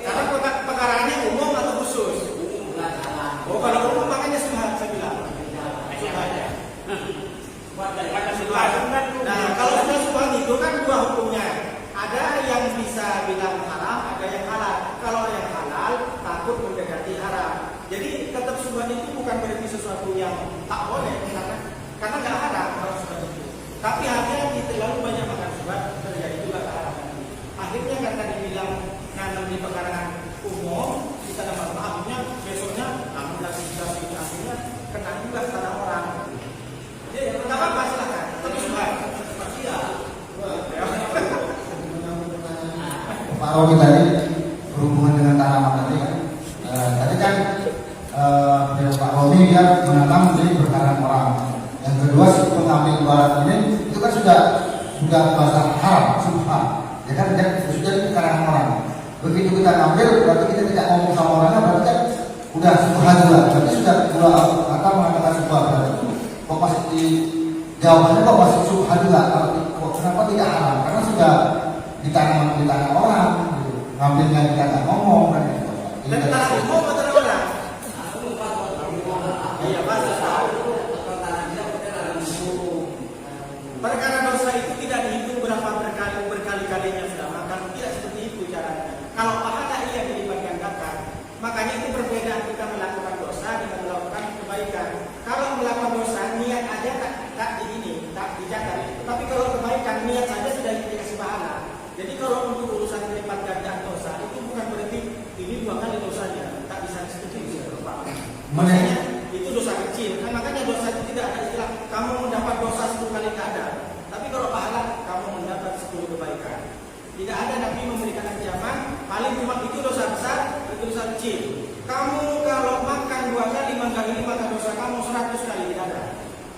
Karena pekarangannya umum atau khusus? Oh, kalau umum makanya subhan saya bilang. Subhan. Nah, kalau sudah subhan itu kan dua hukumnya. Ada yang bisa bilang haram, ada yang halal. Kalau yang halal takut mendekati haram. Jadi tetap subhan itu bukan berarti sesuatu yang tak boleh, karena nggak haram kalau subhan itu. Tapi hati-hati terlalu banyak makan subhan terjadi juga keharaman. Akhirnya karena dibilang nanam di pekarangan umum, kita dapat pahamnya besoknya namun lagi sudah akhirnya kena juga sana orang. Jadi nggak apa-apa silakan. Tapi subhan. Iya. Pak Romi tadi berhubungan dengan tanaman tadi kan. Tadi kan Pak Romi dia menanam jadi berkarangan orang. Yang kedua si pengambil barang ini itu kan sudah bahasa haram, subhan. Ya kan sudah di karangan orang. Begitu kita ngambil berarti kita tidak ngomong sama orangnya, berarti kan udah subhan juga. Berarti sudah akan mengatakan subhan. Berarti kok masih di jawabannya kok masih subhan juga. Kenapa tidak haram? Karena sudah ditanam orang, gitu. Ngambilnya kita nggak ngomong kan. Dan tanah umum atau tanah orang? Iya, bahasa tahu. Perkara dosa itu tidak dihitung berkali-kalinya sudah makan, tidak seperti itu caranya. Kalau pahala iya dilipat gandakan, makanya itu perbedaan kita melakukan dosa dengan melakukan kebaikan. Kalau melakukan dosa niat aja tak dijaga. Tapi kalau kebaikan niat saja sudah dikasih pahala. Jadi kalau untuk urusan dilipat gandaan dosa itu bukan berarti ini 2 kali dosanya, tak bisa seperti itu. Makanya itu dosa kecil. Kan makanya dosa itu tidak ada istilah kamu mendapat dosa 10 kali tak ada. Tapi kalau pahala kamu mendapat 10 kebaikan. Tidak ada Nabi memberikan ancaman paling cuma itu dosa besar, itu dosa kecil. Kamu kalau makan 2 kali ini maka dosa kamu 100 kali tidak ada.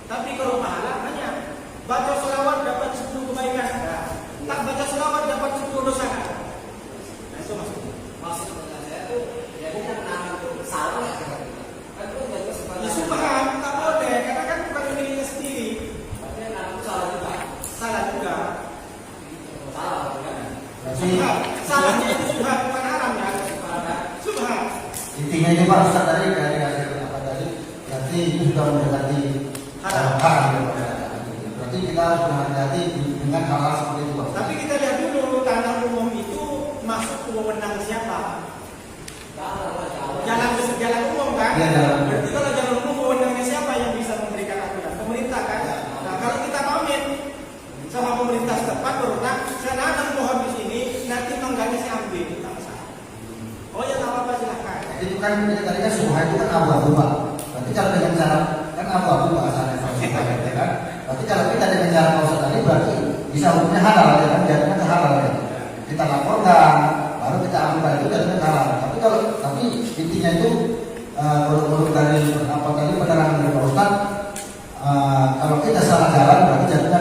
Tapi kalau pahala hanya baca selawat dapat 10 kebaikan. Nah, tak baca selawat dapat 10 dosa. Nah, itu maksudnya. Maksudnya saya tuh ya bukan nanam itu salah ya. Kan itu jadi Ya subhan, tak boleh karena kan bukan miliknya sendiri. tapi nanam itu salah juga. Salah juga. Salah kan? Subhan. Salahnya itu subhan bukan haram ya. Subhan. Intinya ini Pak Ustaz tadi dari hasil apa tadi, berarti itu sudah mendekati haram. Berarti kita harus berhati-hati dengan hal-hal seperti itu Pak. Tapi kita lihat dulu tanah umum itu masuk ke wewenang siapa? Jalan umum kan? Iya, jalan umum. Berarti kalau jalan umum wewenangnya siapa yang bisa memberikan aturan? Pemerintah kan? Nah kalau kita pamit sama pemerintah setempat berwenang, saya nanam pohon di sini, nanti mangganya saya ambil, tak masalah. Oh ya tak apa-apa silahkan. Itu kan tadi kan subhan itu kan abu-abu Pak. Berarti kalau dengan cara kan abu-abu bahasanya Pak Ustaz ya kan. Berarti kalau kita dengan cara Pak Ustaz tadi berarti bisa hukumnya halal ya kan, jadinya halal ya. Kita laporkan, baru kita ambil itu jadinya halal. Tapi intinya itu menurut dari apa tadi penerangan dari Pak Ustaz, kalau kita salah jalan berarti jadinya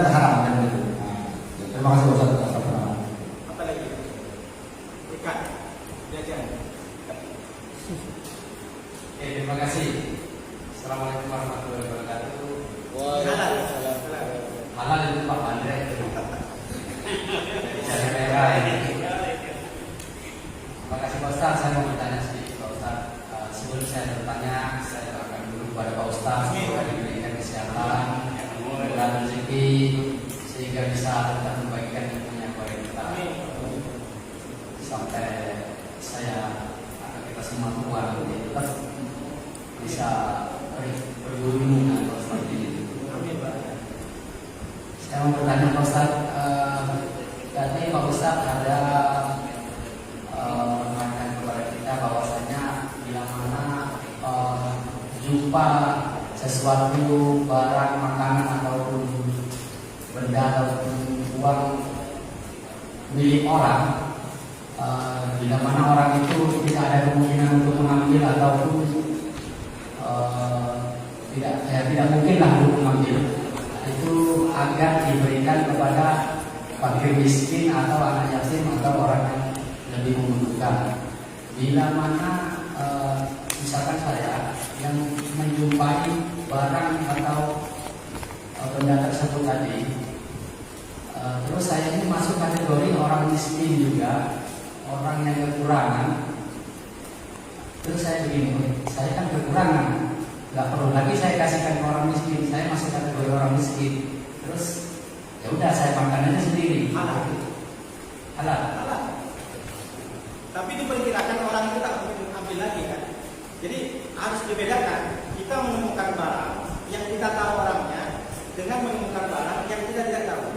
Ya. Terima kasih Pak Ustaz. Saya mau bertanya sedikit Pak Ustaz. Sebelum saya bertanya, saya akan dulu kepada Pak Ustaz semoga diberikan kesehatan, dan rezeki sehingga bisa tetap membagikan ilmunya kepada kita. Sampai saya akan kita semua keluar tetap bisa berguru atau seperti itu. Saya mau bertanya Pak Ustaz. Tadi Pak Ustaz ada menerangkan kepada kita bahwasanya bila mana jumpa sesuatu barang makanan ataupun benda ataupun uang milik orang, bila mana orang itu tidak ada kemungkinan untuk mengambil ataupun tidak mungkinlah untuk mengambil, itu agar diberikan kepada fakir miskin atau anak yatim atau orang yang lebih membutuhkan. Bila mana misalkan saya yang menjumpai barang atau benda tersebut tadi, terus saya ini masuk kategori orang miskin juga, orang yang kekurangan. Terus saya begini, saya kan kekurangan, nggak perlu lagi saya kasihkan ke orang miskin, saya masuk kategori orang miskin. Terus ya udah saya makan aja sendiri. Halal. Tapi diperkirakan orang itu tak mungkin ambil lagi kan. Jadi harus dibedakan. Kita menemukan barang yang kita tahu orangnya dengan menemukan barang yang kita tidak tahu.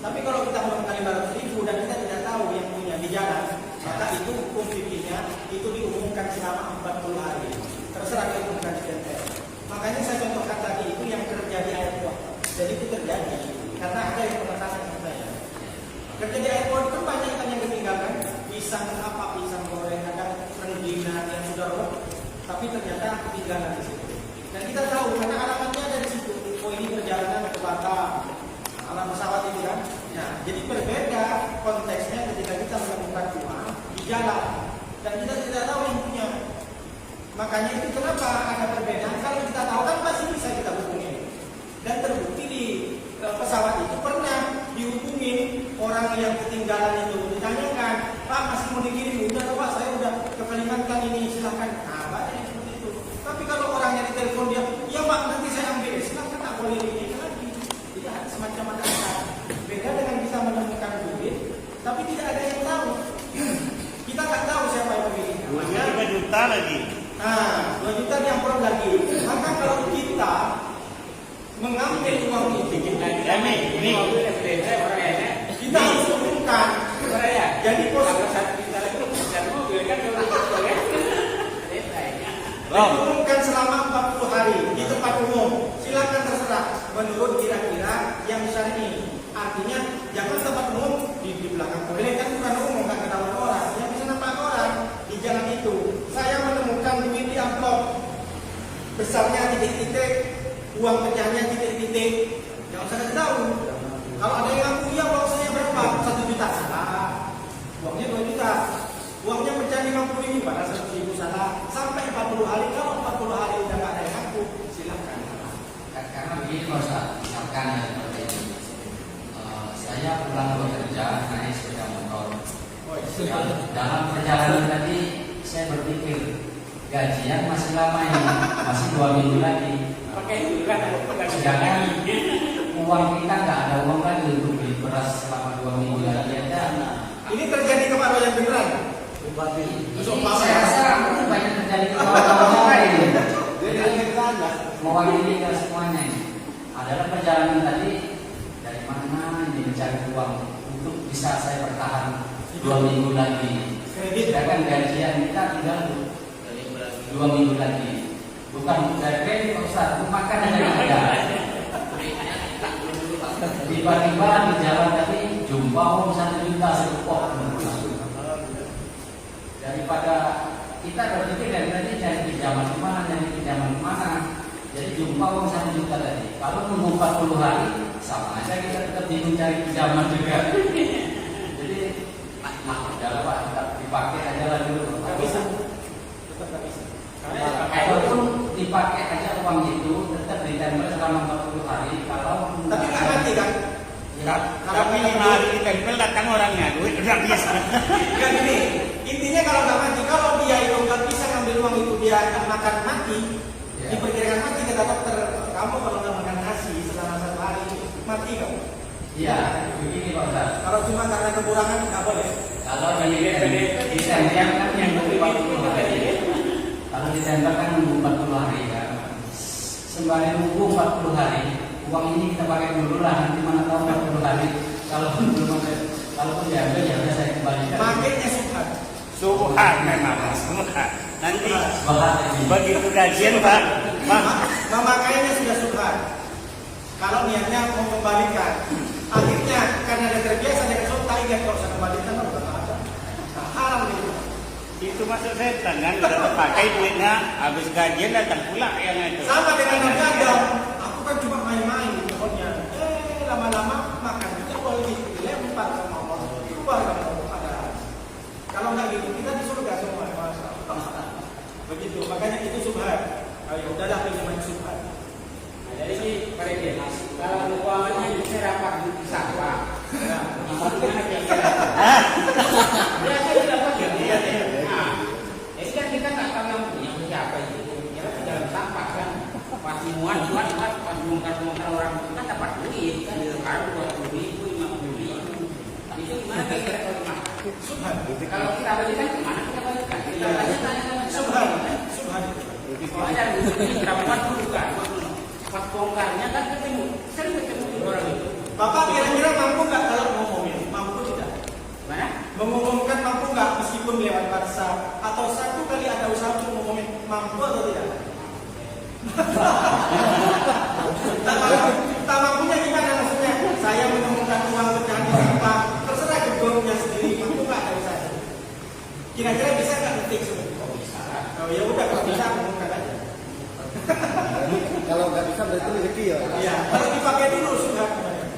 Tapi kalau kita menemukan barang 1000 dan kita tidak tahu yang punya di jalan, maka itu hukum fikihnya itu diumumkan selama 40 hari. Terserah kita umumkan di DPR. Makanya saya contohkan tadi itu yang terjadi airport. Jadi itu terjadi karena ada yang pernah tanya sama saya. Kerja di airport itu banyak kan yang ketinggalan, pisang goreng, ada rengginang yang sudah roboh, tapi ternyata ketinggalan di situ. Dan kita tahu karena alamatnya ada di situ. Oh ini perjalanan ke Batam, alam pesawat itu kan. Nah, jadi berbeda konteksnya ketika kita menemukan uang di jalan dan kita tidak tahu yang punya. Makanya itu kenapa ada perbedaan. Kalau kita tahu kan pasti bisa kita hubungi. Dan terbukti di pesawat itu pernah dihubungin orang yang ketinggalan itu, ditanyakan, Pak masih mau dikirim? Udah Pak, saya udah ke Kalimantan ini, silakan. Nah, banyak yang seperti itu. Tapi kalau orangnya ditelepon dia, ya Pak nanti saya ambil, silakan tak boleh ini lagi. Jadi ada semacam ada. Beda dengan kita menemukan duit, tapi tidak ada yang tahu. Kita nggak tahu siapa yang pemiliknya. 2 juta lagi. Nah, 2 juta diamplop lagi. Maka kalau kita mengambil uang itu, kita harus umumkan. Jadi umumkan selama 40 hari di tempat umum. Silakan terserah menurut kira-kira yang syar'i. Artinya jangan tempat umum di belakang boleh kan bukan umum kan ketahuan orang. Yang bisa nampak orang di jalan itu. Saya menemukan duit di amplop besarnya titik-titik, uang pecahnya titik-titik. Yang saya tahu. Kalau ada yang ngaku ya uang saya berapa? 1 juta salah. Uangnya 2 juta. Uangnya pecah 50.000 padahal 100.000 salah. Sampai 40 hari. Kalau 40 hari udah nggak ada yang ngaku, silakan. Karena begini Pak Ustaz, misalkan ya seperti ini. Saya pulang bekerja naik sepeda motor. Dalam perjalanan tadi saya berpikir gajian masih lama ini, masih 2 minggu lagi. Sedangkan uang kita nggak ada uang lagi untuk beli beras selama 2 minggu lagi aja. Ini terjadi ke Pak Royan beneran? Saya rasa itu banyak terjadi ke kawan-kawan lain. Mewakili kita semuanya ini adalah perjalanan tadi dari mana ini mencari uang untuk bisa saya bertahan 2 minggu lagi. Sedangkan gajian kita tinggal 2 minggu lagi. Bukan dari kredit Pak Ustaz, untuk makan aja nggak ada. Tiba-tiba di jalan tadi jumpa uang 1 juta sekepok. Daripada kita berpikir dari tadi cari pinjaman kemana, jadi jumpa uang 1 juta tadi. Kalau nunggu 40 hari, sama aja kita tetap bingung cari pinjaman juga. Jadi, udahlah Pak, kita dipakai aja lah dulu. Nggak bisa. Tetap nggak bisa. Walaupun dipakai aja uang itu tetap ditempel selama 40 hari. Kalau Tapi nggak mati kan? Tapi 5 hari ditempel datang orangnya, duit udah biasa. Kan gini, intinya kalau nggak mati, kalau dia itu nggak bisa ngambil uang itu dia akan makan mati, diperkirakan mati kata dokter, kamu kalau nggak makan nasi selama 1 hari mati kamu. Iya, begini Pak Ustaz. Kalau cuma karena kekurangan nggak boleh. Kalau ditempel kan yang 40 hari. Kalau ditempel kan nunggu 40 hari ya. Sembari nunggu 40 hari, uang ini kita pakai dulu lah, nanti mana tahu 40 hari. Kalau belum ada, kalau diambil ya udah saya kembalikan. Makanya subhan. Subhan memang, subhan. Nanti Subhan ini. begitu gajian Pak, Makanya sudah subhan. Kalau niatnya mau kembalikan, akhirnya karena dia terbiasa dengan sultan, ingat kalau saya kembalikan kan bukan ada. Nah, haram gitu. itu masuk setan kan, udah pakai duitnya, habis gajian datang pula yang itu. Sama dengan Nabi Adam, aku kan cuma main-main di pohonnya. Lama-lama makan juga boleh dilempar sama Allah. Keluar sama Allah ada. Kalau nggak gitu kita di surga semua. Begitu, makanya itu subhan. Ayo, udahlah pilih main subhan. Jadi sih pada dia kalau keuangannya bisa dapat di sawah. Nah, maksudnya biasa dapat ya. Nah, jadi kan kita nggak tahu yang punya siapa itu. Kita ke dalam sampah kan, pasti muat pas bongkar orang kita dapat duit kan, kalau 20.000, 50.000. Itu gimana kita terima? Subhan. Kalau kita balikan kemana kita balikan? Kita balikan Subhan. Subhan. Soalnya berapa dulu kan? Pas bongkarnya kan sering ketemu orang itu. Bapak kira-kira mampu nggak kalau ngomongin? Mampu tidak? Mana? Mengumumkan mampu nggak meskipun lewat bahasa atau satu kali ada usaha untuk ngomongin mampu atau tidak? Tak mampunya gimana maksudnya? Saya menemukan uang pecahan di sampah, terserah gedungnya sendiri, mampu nggak ada usaha? Kira-kira bisa nggak detik sebenarnya? Oh ya udah kalau bisa ngomongkan aja. Kalau nggak bisa berarti rezeki ya. Iya, harus dipakai dulu sudah kemarin.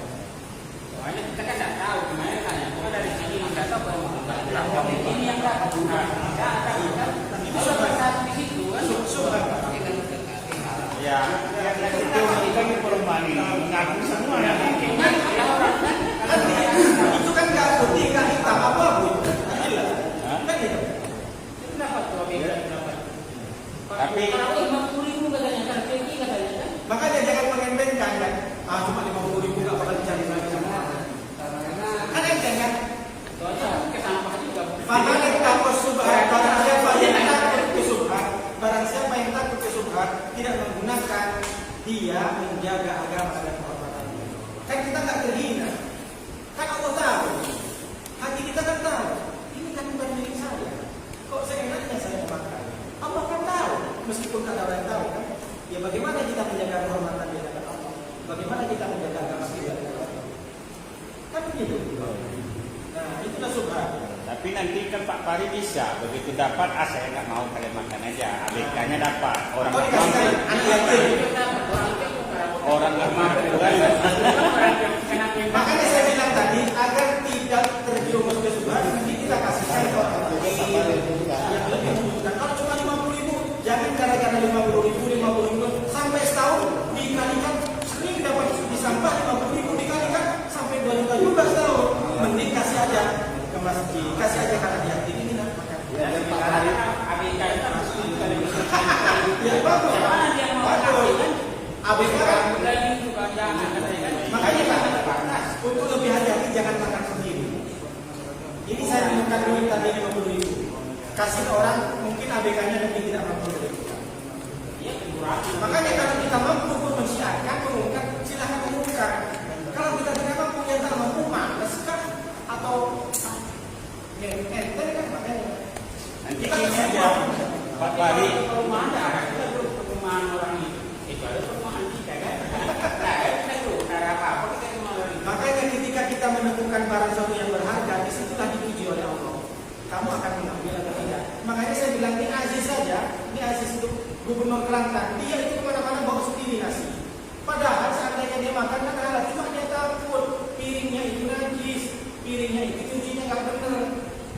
Soalnya kita kan nggak tahu kemarin kan, cuma dari sini nggak tahu kalau berapa ini yang nggak ada kan. Itu sampai saat di situ kan. Subhan. Ya, itu kan perumahan ini mengaku semua ya. Itu kan nggak putih, nggak hitam apa bu? Jelas. Kan gitu. Kenapa tuh beda dapat? Tapi Kalau 50.000 katanya kan tinggi katanya kan. Makanya jangan mengembengkan kan. Cuma 50.000 nggak bakal dicari lagi sama orang. Kan enteng kan? Soalnya kesampah juga. Maka yang takut subhan, barang siapa yang takut ke subhan, barang siapa yang takut ke subhan tidak menggunakan dia menjaga agama dan kehormatan. Kan kita nggak terhina. Kan Allah tahu. Hati kita kan tahu. Ini kan bukan milik saya. Kok seenaknya saya memakai? Allah kan tahu. Meskipun tak ada orang yang tahu kan. Ya bagaimana kita menjaga kehormatan di hadapan Allah? Bagaimana kita menjaga agama kita di hadapan Allah? Kan begitu. Nah, itulah subhan. tapi nanti kan Pak Pari bisa begitu dapat, saya nggak mau kalian makan aja, ABK-nya dapat, orang Oh, nggak dikasihkan mampu, anak yatim. orang nggak mampu kan. Makanya saya bilang tadi agar tidak terjerumus ke subhan, nanti kita kasihkan ke orang fakir yang lebih membutuhkan. Kalau cuma 50.000, jangan gara-gara 50.000 sampai setahun dikalikan sering dapat disampah 50.000 dikalikan sampai 2 juta juga setahun. Mending kasih aja ke masjid, kasih aja karena di hati ini nak makan. ABK itu harus dikali. Ya bagus, bagus. ABK kan. Makanya Pak, untuk lebih hati-hati jangan makan sendiri. Ini saya menemukan duit tadi 50.000. Kasih orang mungkin ABK-nya lebih tidak mampu dari kita. Makanya kalau kita mampu pun mensiarkan, mengumumkan, silahkan umumkan. Kalau kita tidak mampu, ya tak mampu, males kan? Atau ente kan makanya. Nanti ini aja Pak Pari, Perumahan kita dulu perumahan orang itu ada perumahan kita kan. Nah, kita dulu cara apa kita rumah orang itu. Makanya ketika kita menemukan barang suatu yang berharga, disitulah dipuji oleh Allah. Kamu akan mengambil atau tidak? Makanya saya bilang ini Aziz saja, ini Aziz itu gubernur Kelantan. Dia itu kemana-mana bawa sendiri nasi. Padahal seandainya dia makan kan halal, cuma dia takut piringnya itu najis, piringnya itu cucinya nggak benar.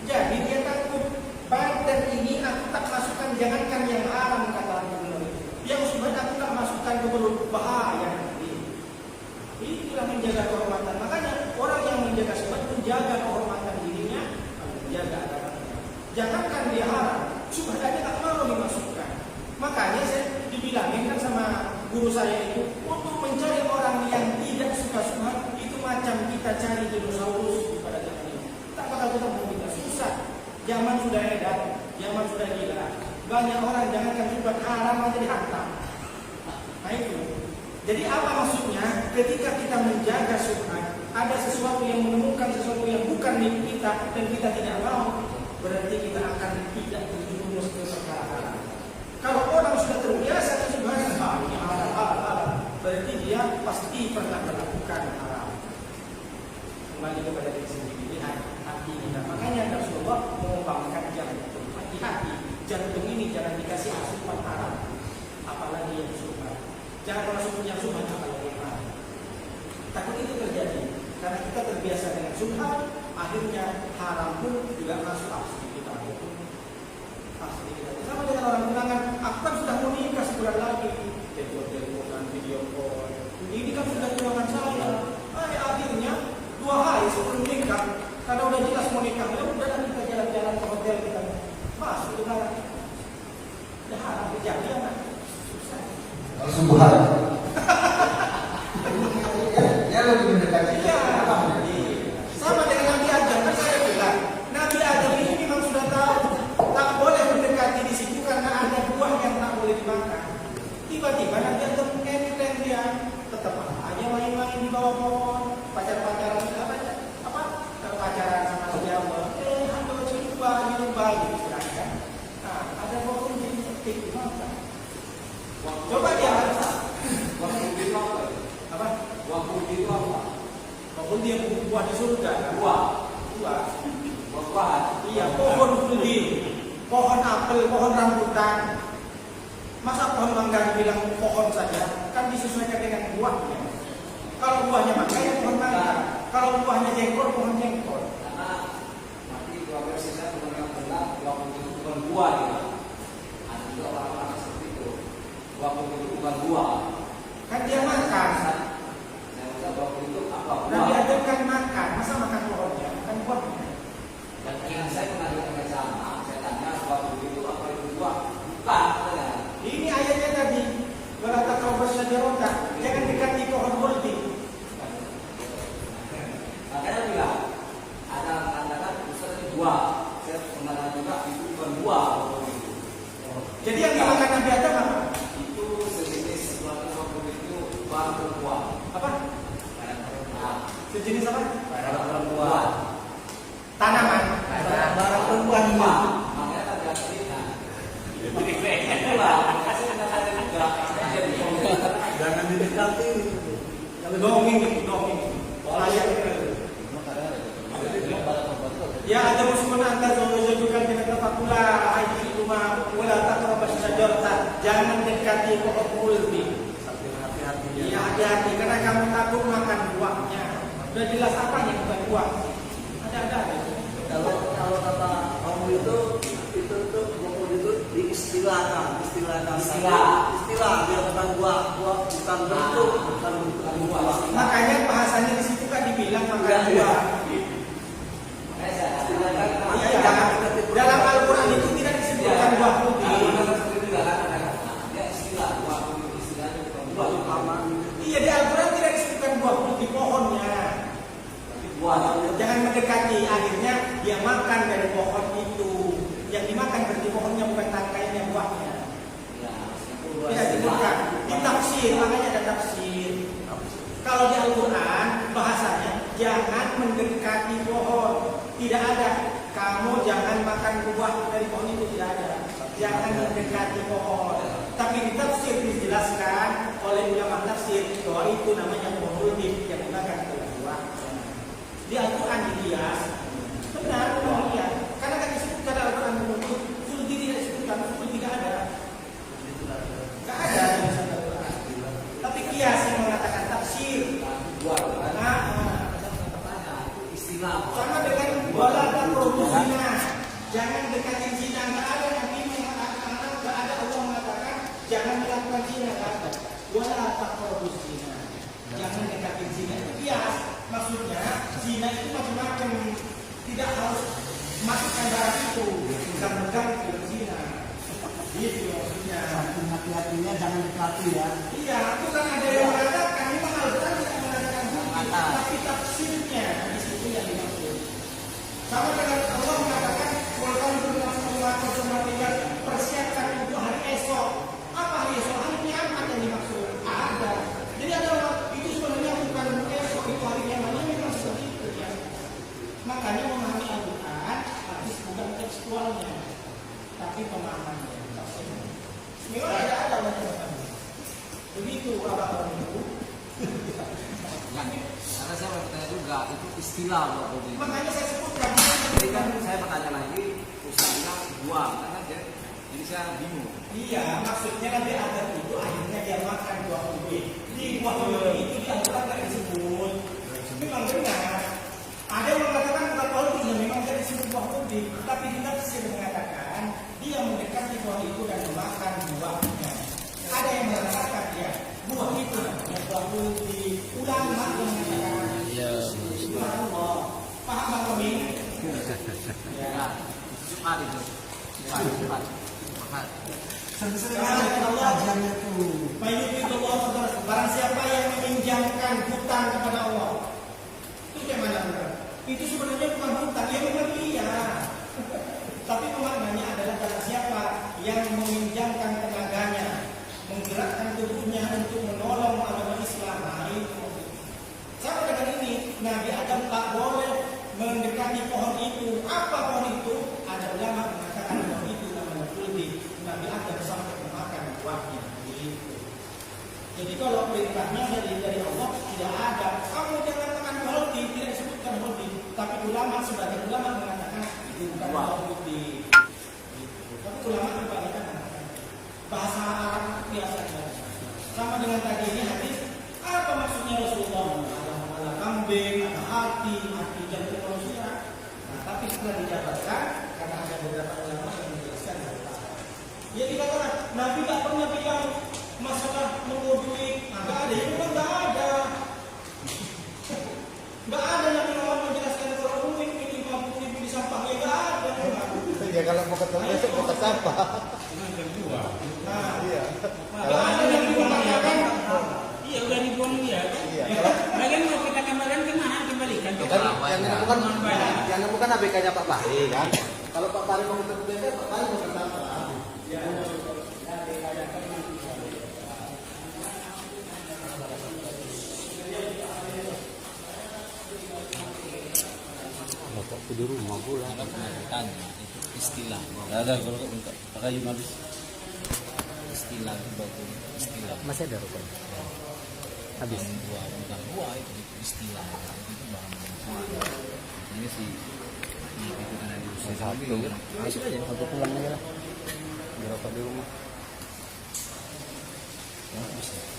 Jadi dia takut badan ini aku tak masukkan, jangankan yang haram kata gubernur. Yang sebenarnya aku tak masukkan ke mulut bahaya nanti. Itulah menjaga kehormatan. Makanya menjaga subhat, menjaga kehormatan dirinya, menjaga agamanya. Jangankan dia haram, subhat aja tak mau dimasukkan. Makanya saya dibilangin kan sama guru saya itu, untuk mencari orang yang tidak suka subhat itu macam kita cari dinosaurus pada zaman ini. Tak bakal ketemu, kita susah. Zaman sudah edan, zaman sudah gila. Banyak orang jangankan subhat, haram aja dihantam. Nah itu. Jadi apa maksudnya? Ketika kita menjaga subhat, ada sesuatu yang menemukan sesuatu yang bukan milik kita dan kita tidak mau, berarti kita akan tidak terjerumus ke perkara haram. Kalau orang sudah terbiasa dengan subhat, ini haram, berarti dia pasti pernah melakukan haram. Kembali kepada diri sendiri, lihat hati kita. Makanya Rasulullah mengumpamakan jantung. Hati-hati, jantung ini jangan dikasih asupan haram, apalagi yang subhat. Jangan masuk yang subhat apalagi yang haram. Takut itu terjadi karena kita terbiasa dengan subhat, akhirnya haram pun juga masuk asli kita. Asli kita. Sama dengan orang tunangan, aku kan sudah mau nikah sebulan lagi. Teleponan, video call. Ini kan sudah tunangan saya. Akhirnya 2 hari sebelum nikah, karena udah jelas mau nikah, ya udah kita jalan-jalan ke hotel kita. Masuk tunangan. Udah haram kejadian kan? Susah. Kalau subhat. Dia lebih mendekati. Iya. Sama dengan Nabi Adam, kan saya bilang, Nabi Adam ini memang sudah tahu tak boleh mendekati di situ karena ada buah yang tak boleh dimakan. Tiba-tiba Nabi Adam enteng dia, tetap aja main-main di bawah pohon, pacaran apa? Pacaran sama siapa? Halo coba gitu kan? Nah, ada pohon jadi petik dimakan. Coba dia Waktu itu apa? Waktu itu apa? Walaupun dia buah di surga, Buah. Iya, pohon budi, pohon apel, pohon rambutan. Masa pohon mangga dibilang pohon saja? Kan disesuaikan dengan buahnya. Kalau buahnya mangga ya pohon mangga. Kalau buahnya jengkol, pohon jengkol. Karena nanti dua versi saya yang bilang waktu itu bukan buah gitu. Ada juga orang-orang seperti itu. Waktu itu bukan buah. Kan dia makan. Saya rasa waktu itu apa? Dan dia ada kan makan. Masa makan pohonnya? Makan buahnya. Dan yang saya pernah dengan sama, saya tanya waktu itu apa itu buah? Bukan. Ini ayatnya tadi. Wala taqrabus syajarata. Jangan dekati pohon huldi. Makanya bilang ada mengatakan Ustaz ini buah. Saya pernah juga itu bukan buah waktu itu. Jadi yang dimakan Nabi Adam apa? Itu sejenis sesuatu waktu itu baru buah. Apa? Nah, Sejenis apa? barang buah. Tanaman. Barang perempuan. Makanya tadi aku bilang. Itulah. Saya kata juga. Jangan didekati. Dongeng. Ayat ya ada muslimun anta zawjajukan dengan tafakula ayat rumah wala taqrabus syajarata. Jangan dekati pohon multi. Hati-hati. Ya hati-hati karena kamu takut makan buahnya. Sudah jelas apa yang bukan buah. Ada. Kalau kata kamu itu buku itu diistilahkan istilah dia bukan buah bukan bentuk bukan buah. Makanya bahasanya di situ kan dibilang makan buah. Iya, dalam Al-Quran itu tidak disebutkan buah putih. Iya, di Al-Quran tidak disebutkan buah putih pohonnya. Jangan mendekati, akhirnya dia makan dari pohon itu. Yang dimakan berarti pohonnya bukan tangkainya, buahnya. Tidak disebutkan. Di tafsir, makanya ada tafsir. Kalau di Al-Quran bahasanya jangan mendekati pohon. Tidak ada. Kamu jangan makan buah dari pohon itu, tidak ada. Jangan mendekati pohon. Tapi di tafsir dijelaskan oleh ulama tafsir bahwa itu namanya pohon huldi yang dimakan oleh buah. Di Al-Quran dihias. Benar, iya. Karena kan disebutkan Al-Quran huldi tidak disebutkan, huldi tidak ada. Tidak ada di Al-Quran. Tapi kias yang mengatakan tafsir. Sama dengan wala taqrabuz zina. Jangan dekati zina. Enggak ada Nabi mengatakan, enggak ada Allah mengatakan jangan melakukan zina. Wala taqrabuz zina. Jangan dekati zina. Itu kias. Maksudnya zina itu menggunakan barang itu, bukan megang itu berzina. Itu maksudnya. Saking hati-hatinya jangan dipelatih ya. Iya, itu kan ada yang mengatakan memang Al-Quran tidak mengatakan hukum, tapi tafsirnya di situ yang dimaksud. Sama dengan Allah mengatakan walaupun persiapkan untuk hari esok. Apa hari esok? Hari kiamat yang dimaksud. Ada. Jadi ada orang itu sebenarnya bukan esok, itu hari kiamat memang seperti itu ya. Makanya memahami Al-Quran harus bukan tekstualnya, tapi pemahamannya. Memang ada macam-macam. Begitu orang itu. Karena saya bertanya juga itu istilah Pak Budi. Makanya saya sebutkan. Jadi kan saya bertanya lagi usahanya buang kan aja. Jadi saya bingung. Iya, maksudnya nanti ada itu akhirnya dia makan buah ubi. Di buah ubi itu di Al-Quran tidak disebut. Memang benar. Ada yang mengatakan bukan buah ubi, memang tidak disebut buah ubi. Tapi di tafsir mengatakan dia mendekati buah itu dan memakan buahnya. Ada yang mengatakan ya buah itu namanya buah ubi. Ulama yang mengatakan subhanallah. Paham Bang Romi? Ya, Jumat itu. Jumat. Karena Allah barang siapa yang meminjamkan hutang kepada Allah, itu kayak mana benar? Itu sebenarnya bukan hutang, ya memang iya. Tapi pemaknanya adalah barang siapa yang meminjamkan tenaganya, menggerakkan tubuhnya untuk menolong agama Islam. Nah, itu. Sama dengan ini, Nabi Adam tak boleh mendekati pohon itu. Apa pohon itu? Ada ulama mengatakan pohon itu namanya kuldi. Nabi Adam sampai memakan buahnya. Jadi kalau perintahnya dari Allah tidak ada. Kamu jangan makan buah roti, tidak disebutkan roti. Tapi ulama sebagai ulama mengatakan itu bukan buah roti. Tapi ulama berbeda mengatakan bahasa Arab biasa saja. Sama dengan tadi ini hadis. Apa maksudnya Rasulullah? Ada kambing, ada hati jantung manusia. Nah, tapi setelah dijabarkan karena ada beberapa ulama yang menjelaskan ya dikatakan Nabi tak pernah bilang masalah mengudui. Nggak ada, ya memang nggak ada. Nggak ada Nabi Muhammad menjelaskan kalau umum ini 50.000 di sampahnya nggak ada. Ya kalau mau ketemu besok buka sampah. Nah, Iya. nggak ada Nabi mengatakan Iya udah dibuang dia kan. Iya. Bagian mau kita kembalikan kemana kembalikan? Yang nemukan ABK-nya Pak Fahri kan. Kalau Pak Fahri mau ketemu besok, Pak Fahri mau ketemu sampah. Bapakku di rumah pula. Tanya itu istilah. Ada kalau pakai habis. Istilah itu bagus. Istilah. Masih ada rokok. Habis. Bukan buah itu istilah. Itu bahan. Ini sih itu kan ada usaha satu. Masuk aja. Aku pulang aja lah. Berapa di rumah? Ya, bisa.